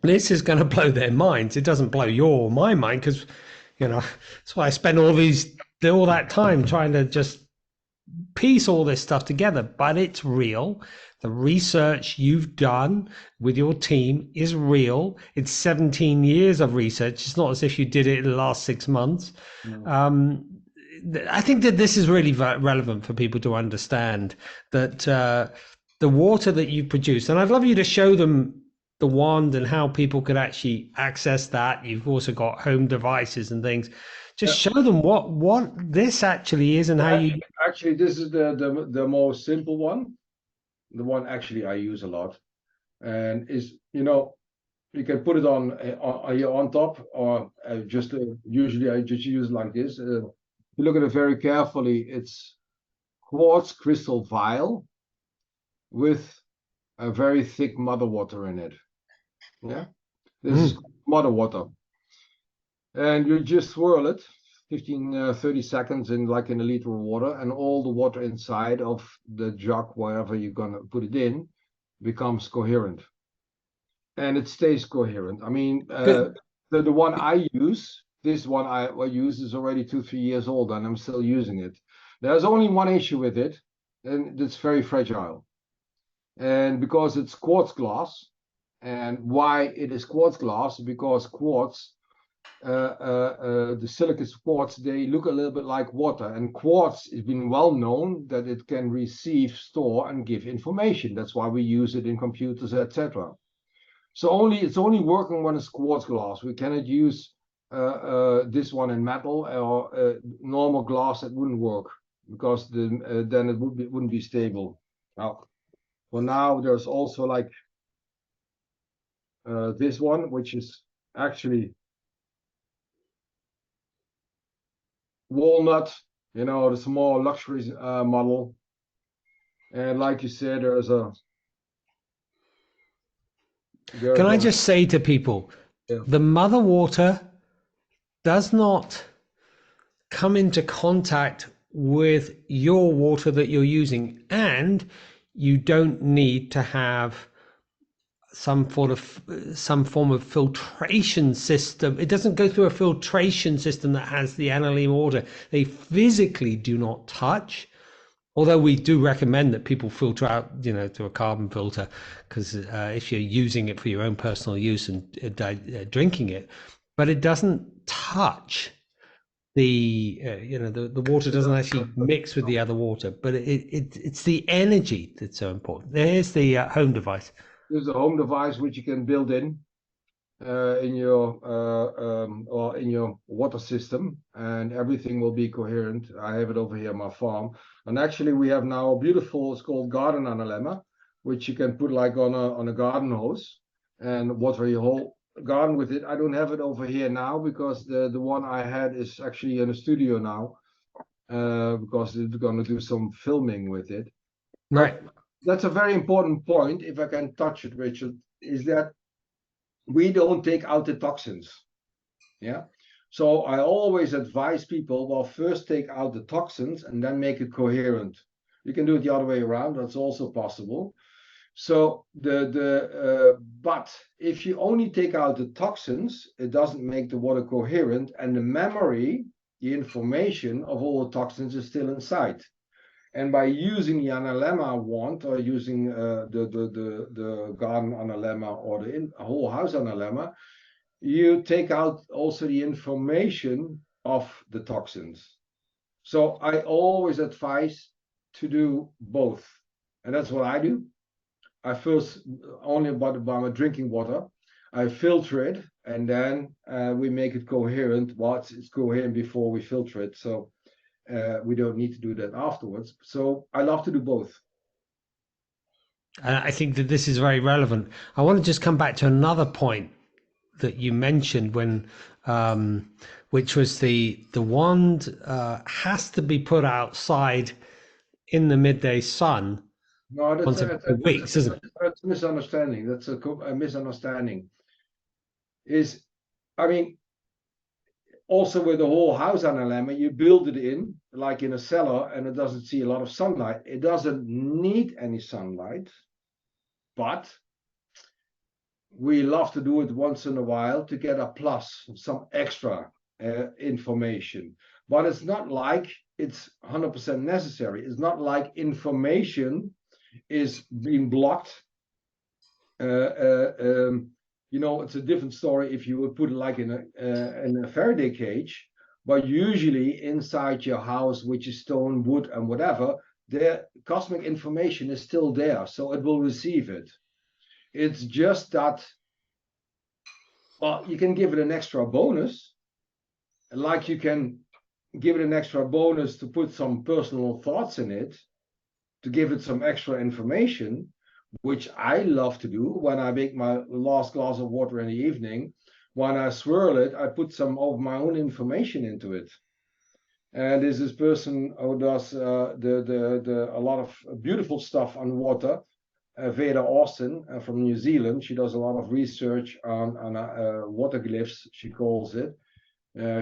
this is going to blow their minds. It doesn't blow your or my mind because, that's why I spend all that time trying to just piece all this stuff together, but it's real. The research you've done with your team is real. It's 17 years of research. It's not as if you did it in the last 6 months. No. I think that this is really relevant for people to understand that the water that you produce, and I'd love you to show them the wand and how people could actually access that. You've also got home devices and things. Just show them what this actually is and how you. Actually, this is the most simple one. The one actually I use a lot, and is you can put it on top, or usually I just use it like this. If you look at it very carefully, it's quartz crystal vial with a very thick mother water in it. Yeah, this is mother water, and you just swirl it 15 30 seconds in like in a liter of water, and all the water inside of the jug, wherever you're gonna put it in, becomes coherent, and it stays coherent. I mean, the one I use, this one I use is already 2-3 years old, and I'm still using it. There's only one issue with it. and it's very fragile. And because it's quartz glass, and why it is quartz glass, because quartz, the silicates quartz, they look a little bit like water, and quartz has been well known that it can receive, store, and give information. That's why we use it in computers, etc. So it's only working when it's quartz glass. We cannot use this one in metal or normal glass. That wouldn't work because then it wouldn't be stable. Now, for now, there's also like this one, which is actually walnut, the small luxury model. And like you said, Can I just say to people, yeah. the mother water does not come into contact with your water that you're using, and you don't need to have some form of filtration system. It doesn't go through a filtration system that has the Analemma water. They physically do not touch. Although we do recommend that people filter out, through a carbon filter, because if you're using it for your own personal use and drinking it, but it doesn't touch the water doesn't actually mix with the other water, but it's the energy that's so important. There's the home device. There's a home device which you can build in your or in your water system, and everything will be coherent. I have it over here on my farm, and actually we have now a beautiful, it's called garden analemma, which you can put like on a garden hose and water your whole garden with it. I don't have it over here now because the one I had is actually in a studio now, because it's going to do some filming with it. Right. But that's a very important point, if I can touch it, Richard, is that we don't take out the toxins. Yeah. So I always advise people, well, first take out the toxins and then make it coherent. You can do it the other way around. That's also possible. So but if you only take out the toxins, it doesn't make the water coherent, and the memory, the information of all the toxins is still inside. And by using the analemma wand, or using the garden analemma or the whole house analemma, you take out also the information of the toxins. So I always advise to do both, and that's what I do. I first only by my drinking water, I filter it, and then we make it coherent. Well, it's coherent before we filter it, so we don't need to do that afterwards. So I love to do both. And I think that this is very relevant. I want to just come back to another point that you mentioned which was the wand has to be put outside in the midday sun No, once every 2 weeks, isn't it? that's a misunderstanding. That's a misunderstanding. I mean, also with the whole house analemma, you build it in like in a cellar, and it doesn't see a lot of sunlight. It doesn't need any sunlight, but we love to do it once in a while to get a plus, some extra information. But it's not like it's 100% necessary. It's not like information is being blocked. It's a different story if you would put it like in a Faraday cage, but usually inside your house, which is stone, wood, and whatever, the cosmic information is still there, so it will receive it. It's just that, well, you can give it an extra bonus, like you can give it an extra bonus to put some personal thoughts in it, to give it some extra information, which I love to do when I make my last glass of water in the evening. When I swirl it, I put some of my own information into it. And there's this person who does a lot of beautiful stuff on water, Veda Austin from New Zealand. She does a lot of research on water glyphs, she calls it.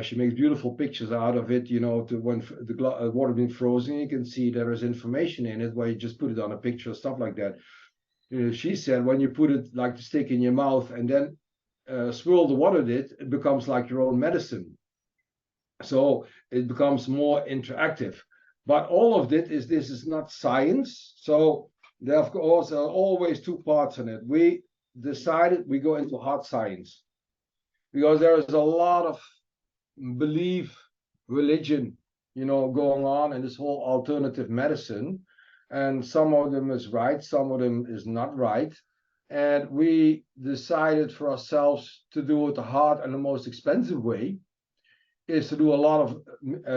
She makes beautiful pictures out of it, when the water being frozen, you can see there is information in it where you just put it on a picture, stuff like that. She said when you put it like the stick in your mouth and then swirl the water, it becomes like your own medicine. So it becomes more interactive. But all of this is not science. So there of course are always two parts in it. We decided we go into hard science because there is a lot of belief, religion, going on in this whole alternative medicine. And some of them is right, some of them is not right. And we decided for ourselves to do it the hard and the most expensive way is to do a lot of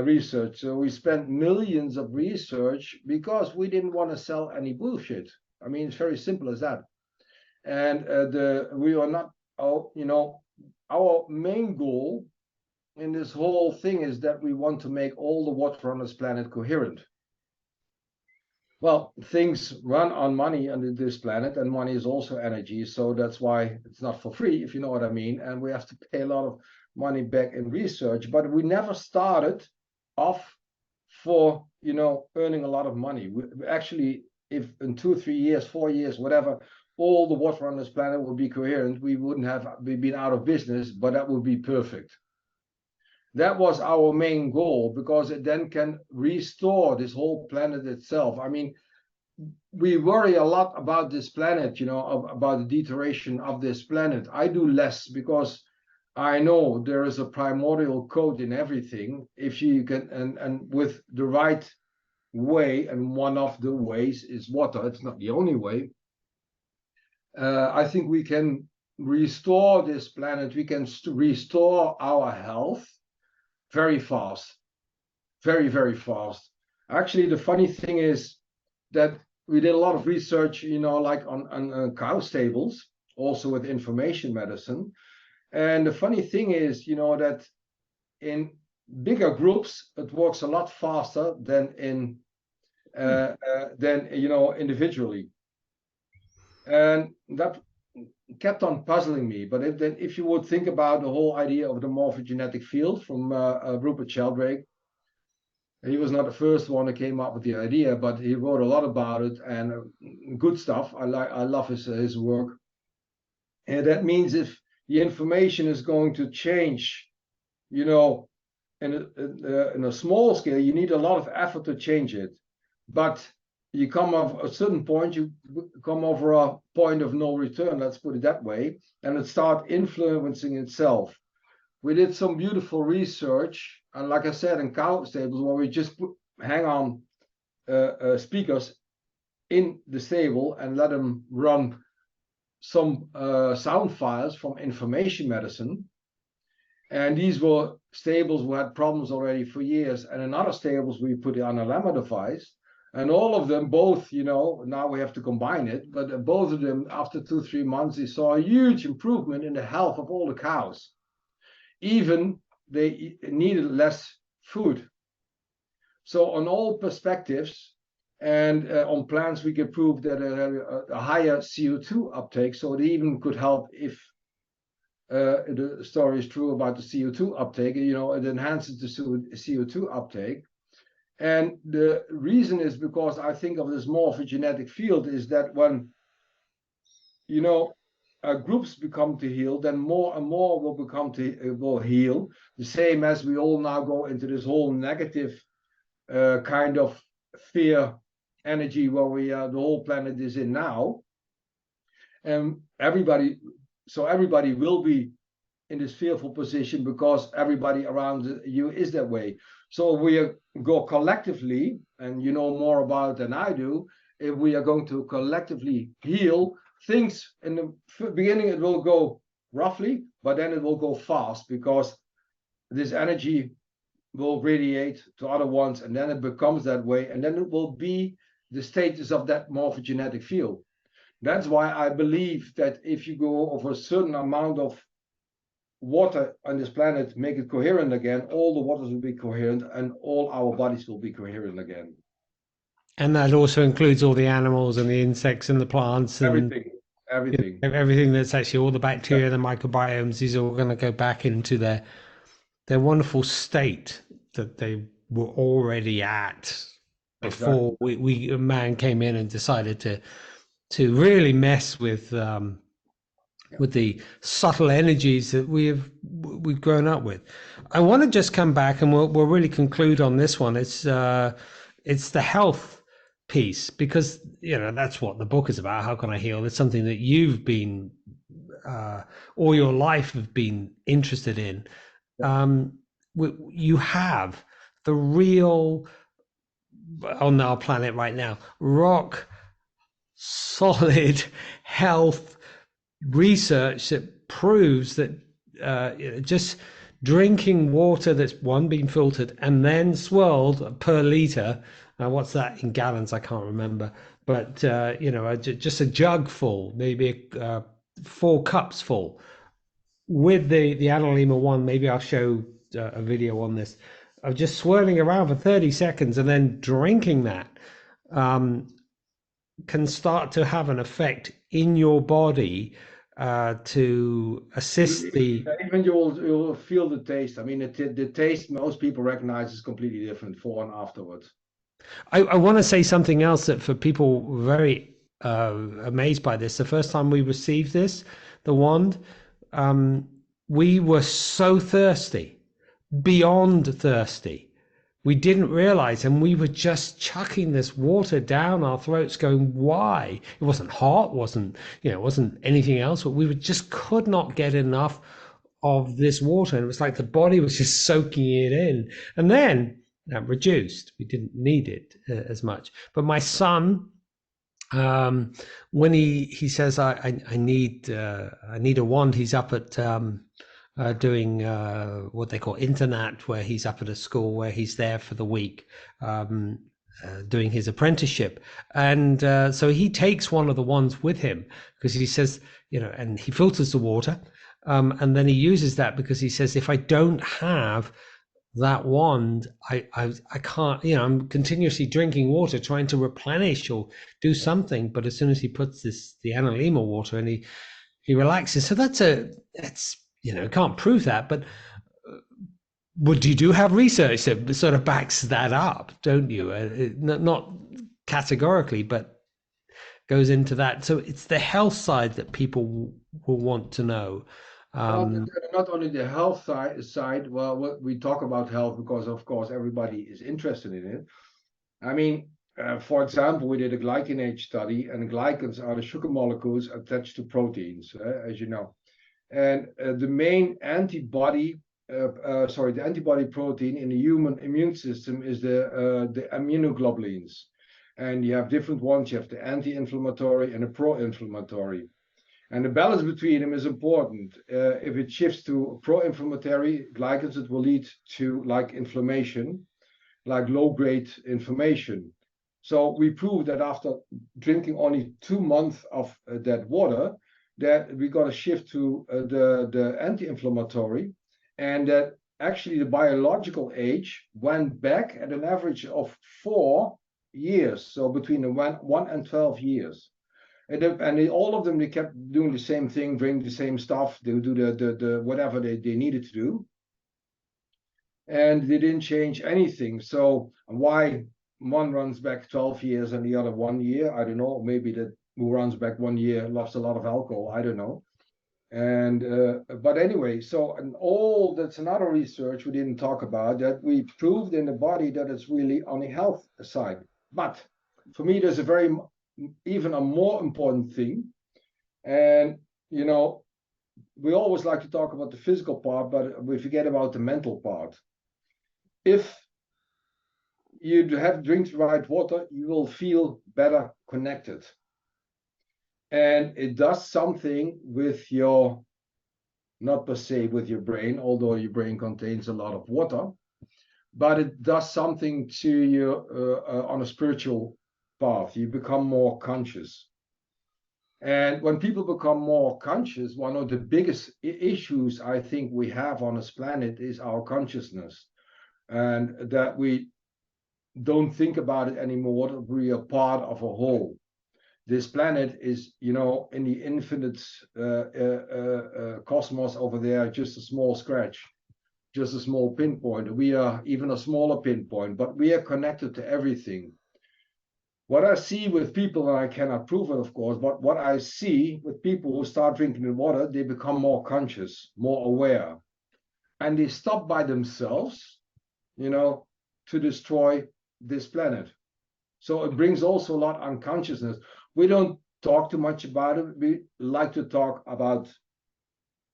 research. So we spent millions of research because we didn't want to sell any bullshit. I mean, it's very simple as that. And we are not, our main goal in this whole thing is that we want to make all the water on this planet coherent. Well, things run on money on this planet, and money is also energy. So that's why it's not for free, if you know what I mean. And we have to pay a lot of money back in research, but we never started off for, earning a lot of money. We actually, if in 2 3 years, 4 years, whatever, all the water on this planet would be coherent, we wouldn't have been out of business, but that would be perfect. That was our main goal because it then can restore this whole planet itself. I mean, we worry a lot about this planet, about the deterioration of this planet. I do less because I know there is a primordial code in everything. If you can, and with the right way, and one of the ways is water, it's not the only way. I think we can restore this planet, we can restore our health very fast, very, very fast. Actually, the funny thing is that we did a lot of research, like on cow stables, also with information medicine. And the funny thing is, that in bigger groups, it works a lot faster than individually. And that kept on puzzling me. But if you would think about the whole idea of the morphogenetic field from Rupert Sheldrake, he was not the first one that came up with the idea, but he wrote a lot about it, and good stuff. I love his work. And that means if the information is going to change, in a small scale, you need a lot of effort to change it. But you come off a certain point, you come over a point of no return, let's put it that way, and it starts influencing itself. We did some beautiful research, and like I said, in cow stables, where we just hang on speakers in the stable and let them run some sound files from information medicine. And these were stables who had problems already for years. And in other stables, we put the Analemma device. And all of them, both, now we have to combine it, but both of them, after 2 3 months, they saw a huge improvement in the health of all the cows. Even they needed less food. So on all perspectives, and on plants, we could prove that it had a higher CO2 uptake. So it even could help if the story is true about the CO2 uptake, it enhances the CO2 uptake. And the reason is because I think of this morphogenetic field is that when, groups become to heal, then more and more will heal. The same as we all now go into this whole negative kind of fear energy where the whole planet is in now. And everybody will be in this fearful position because everybody around you is that way. So we go collectively, and you know more about it than I do, if we are going to collectively heal things. In the beginning it will go roughly, but then it will go fast because this energy will radiate to other ones, and then it becomes that way, and then it will be the status of that morphogenetic field. That's why I believe that if you go over a certain amount of water on this planet, make it coherent again, all the waters will be coherent and all our bodies will be coherent again. And that also includes all the animals and the insects and the plants and everything that's actually all the bacteria, the microbiomes, these are all going to go back into their wonderful state that they were already at before man came in and decided to really mess with the subtle energies that we've grown up with. I want to just come back and we'll really conclude on this one. It's it's the health piece, because that's what the book is about. How can I heal? It's something that you've been all your life have been interested in. Yeah. um, you have the real, on our planet right now, rock solid health research that proves that just drinking water that's been filtered and then swirled per liter. What's that in gallons? I can't remember, but just a jug full, maybe 4 cups full, with the Analemma one. Maybe I'll show a video on this of just swirling around for 30 seconds and then drinking that. Um, can start to have an effect in your body to assist the. Even you'll feel the taste. I mean, the taste most people recognize is completely different before and afterwards. I want to say something else that for people very amazed by this. The first time we received this, the wand, um, we were so thirsty, beyond thirsty. We didn't realize, and we were just chucking this water down our throats, going, why? It wasn't hot, it wasn't anything else, but we just could not get enough of this water. And it was like the body was just soaking it in. And then that reduced. We didn't need it as much. But my son, when he says, I need a wand, he's up at doing what they call internat, where he's up at a school where he's there for the week, doing his apprenticeship. And so he takes one of the wands with him, because he says, and he filters the water. And then he uses that because he says, if I don't have that wand, I can't, I'm continuously drinking water, trying to replenish or do something. But as soon as he puts the Analemma water, and he relaxes. So that's can't prove that, but would you do have research that sort of backs that up, don't you? Not categorically, but goes into that. So it's the health side that people will want to know. Not only the health side. Well, we talk about health because, of course, everybody is interested in it. I mean, for example, we did a glycanage study, and glycans are the sugar molecules attached to proteins, as you know. And the main antibody, the antibody protein in the human immune system is the immunoglobulins. And you have different ones. You have the anti-inflammatory and the pro-inflammatory. And the balance between them is important. If it shifts to pro-inflammatory glycans, it will lead to like inflammation, like low-grade inflammation. So we proved that after drinking only 2 months of that water, that we got a shift to the anti-inflammatory, and that actually the biological age went back at an average of 4 years. So between the 1 and 12 years. And all of them, they kept doing the same thing, drink the same stuff. They would do the whatever they needed to do. And they didn't change anything. So why one runs back 12 years and the other 1 year? I don't know. Maybe that who runs back 1 year lost a lot of alcohol. I don't know. And but anyway, so and all that's another research we didn't talk about, that we proved in the body that it's really on the health side. But for me, there's even a more important thing. And we always like to talk about the physical part, but we forget about the mental part. If you have drink the right water, you will feel better connected. And it does something with your, not per se with your brain, although your brain contains a lot of water, but it does something to you on a spiritual path. You become more conscious. And when people become more conscious, one of the biggest issues I think we have on this planet is our consciousness, and that we don't think about it anymore, that we are part of a whole. This planet is, in the infinite cosmos over there, just a small scratch, just a small pinpoint. We are even a smaller pinpoint, but we are connected to everything. What I see with people, and I cannot prove it, of course, but what I see with people who start drinking the water, they become more conscious, more aware, and they stop by themselves, to destroy this planet. So it brings also a lot unconsciousness. We don't talk too much about it. We like to talk about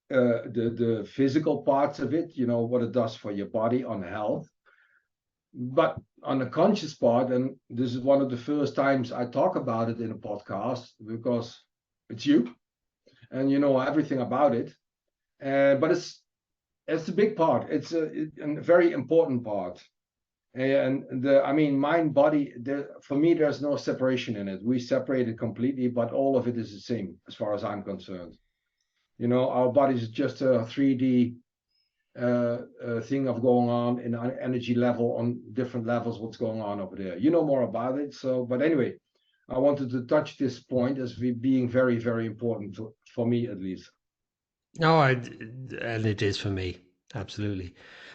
the physical parts of it, you know, what it does for your body on health. But on the conscious part, and this is one of the first times I talk about it in a podcast because it's you and you know everything about it. But it's a big part. It's a very important part. And I mean, mind, body. For me, there's no separation in it. We separate it completely, but all of it is the same as far as I'm concerned. You know, our body is just a 3D thing of going on in an energy level on different levels. What's going on over there? You know more about it. So, but anyway, I wanted to touch this point as being very, very important for me at least. No, and it is for me, absolutely.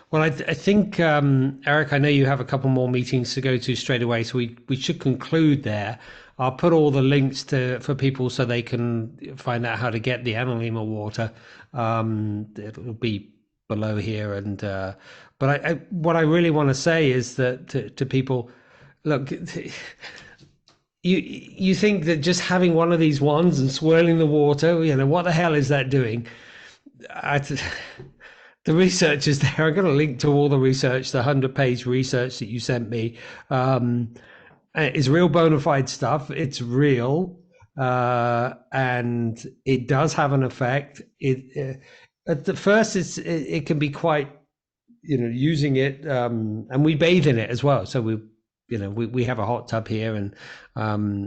Well, I think, Eric, I know you have a couple more meetings to go to straight away, so we should conclude there. I'll put all the links for people so they can find out how to get the Analemma water. It'll be below here, and but what I really want to say is that to people, look, you think that just having one of these wands and swirling the water, you know, what the hell is that doing? The research is there. I'm going to link to all the research, the 100-page research that you sent me. It's real bona fide stuff. It's real, and it does have an effect. At the first, it can be quite, you know, using it, and we bathe in it as well. So we have a hot tub here, and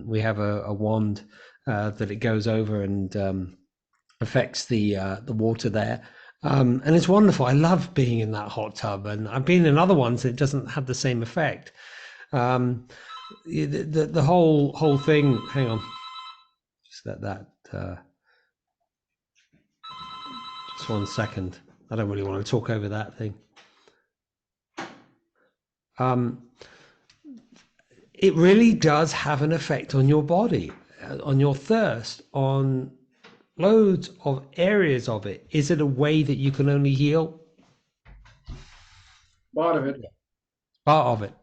we have a wand that it goes over and affects the water there. And it's wonderful. I love being in that hot tub, and I've been in other ones that doesn't have the same effect. The whole thing. Hang on, just let that. Just 1 second. I don't really want to talk over that thing. It really does have an effect on your body, on your thirst, on loads of areas of it. Is it a way that you can only heal? Part of it. Part of it.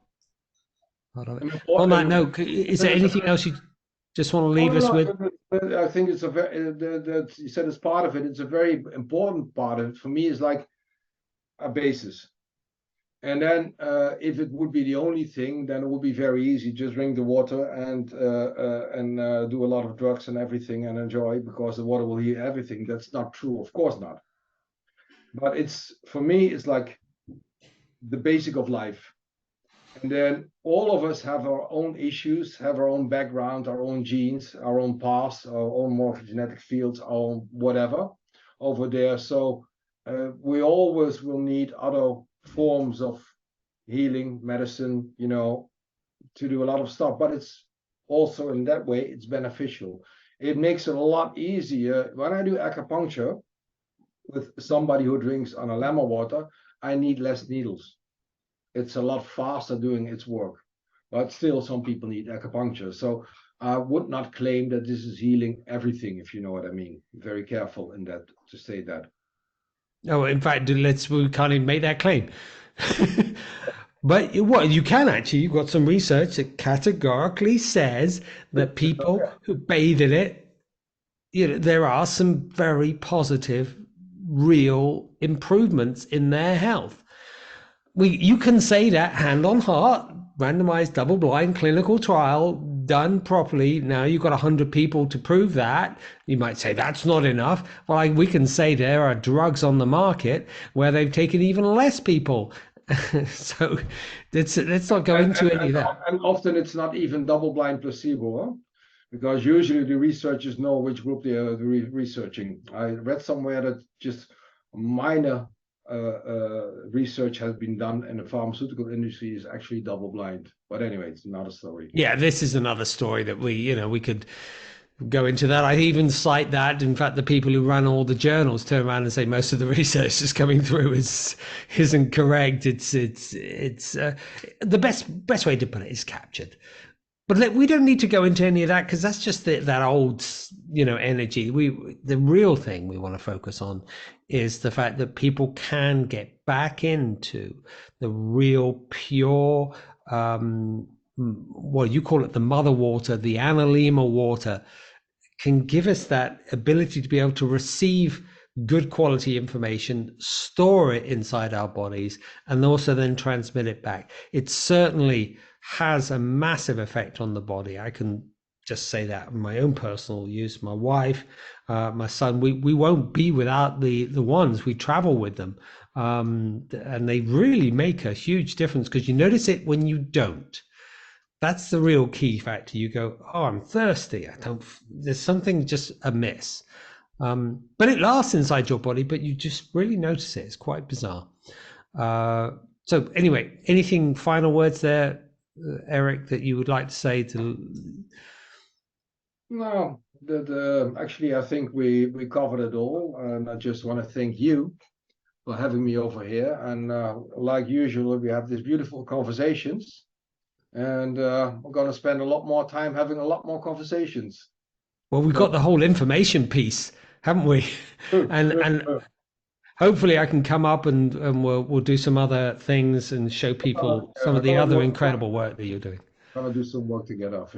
Part of it. On that note, is there anything else you just want to leave us with? I think it's a very, that you said it's part of it. It's a very important part of it. For me, it's like a basis. And then if it would be the only thing, then it would be very easy. Just drink the water and do a lot of drugs and everything and enjoy because the water will heal everything. That's not true, of course not. But it's, for me, it's like the basic of life. And then all of us have our own issues, have our own background, our own genes, our own past, our own morphogenetic fields, our own whatever over there. So we always will need other forms of healing, medicine, you know, to do a lot of stuff. But it's also in that way, it's beneficial. It makes it a lot easier. When I do acupuncture with somebody who drinks Analemma water, I need less needles. It's a lot faster doing its work. But still, some people need acupuncture. So I would not claim that this is healing everything, if you know what I mean. Very careful in that to say that. No, in fact, we can't even make that claim. But what you can actually, you've got some research that categorically says that people who bathe in it, you know, there are some very positive, real improvements in their health. You can say that hand on heart, randomized, double-blind clinical trial done properly. Now you've got 100 people to prove that. You might say that's not enough. Well, we can say there are drugs on the market where they've taken even less people. So let's not go into any of that. And often it's not even double-blind placebo, huh? Because usually the researchers know which group they are researching. I read somewhere that just minor research has been done in the pharmaceutical industry is actually double blind. But anyway, it's another story. Yeah, this is another story that we could go into that. I even cite that. In fact, the people who run all the journals turn around and say most of the research that's coming through isn't correct. It's the best way to put it is captured. But we don't need to go into any of that because that's just that old, energy. The real thing we want to focus on is the fact that people can get back into the real pure well, you call it the mother water, the Analemma water, can give us that ability to be able to receive good quality information, store it inside our bodies, and also then transmit it back. It certainly has a massive effect on the body. I can just say that in my own personal use. My wife, my son, we won't be without the ones. We travel with them. And they really make a huge difference because you notice it when you don't. That's the real key factor. You go, oh, I'm thirsty. I don't. There's something just amiss. But it lasts inside your body, but you just really notice it. It's quite bizarre. Uh, so anyway, anything final words there, Eric, that you would like to say to? No, the actually I think we covered it all, and I just want to thank you for having me over here. And like usual, we have these beautiful conversations, and we're going to spend a lot more time having a lot more conversations. Well, we've got So the whole information piece, haven't we? And hopefully, I can come up and we'll do some other things and show people some of the gonna other work, incredible work that you're doing. gonna do some work together for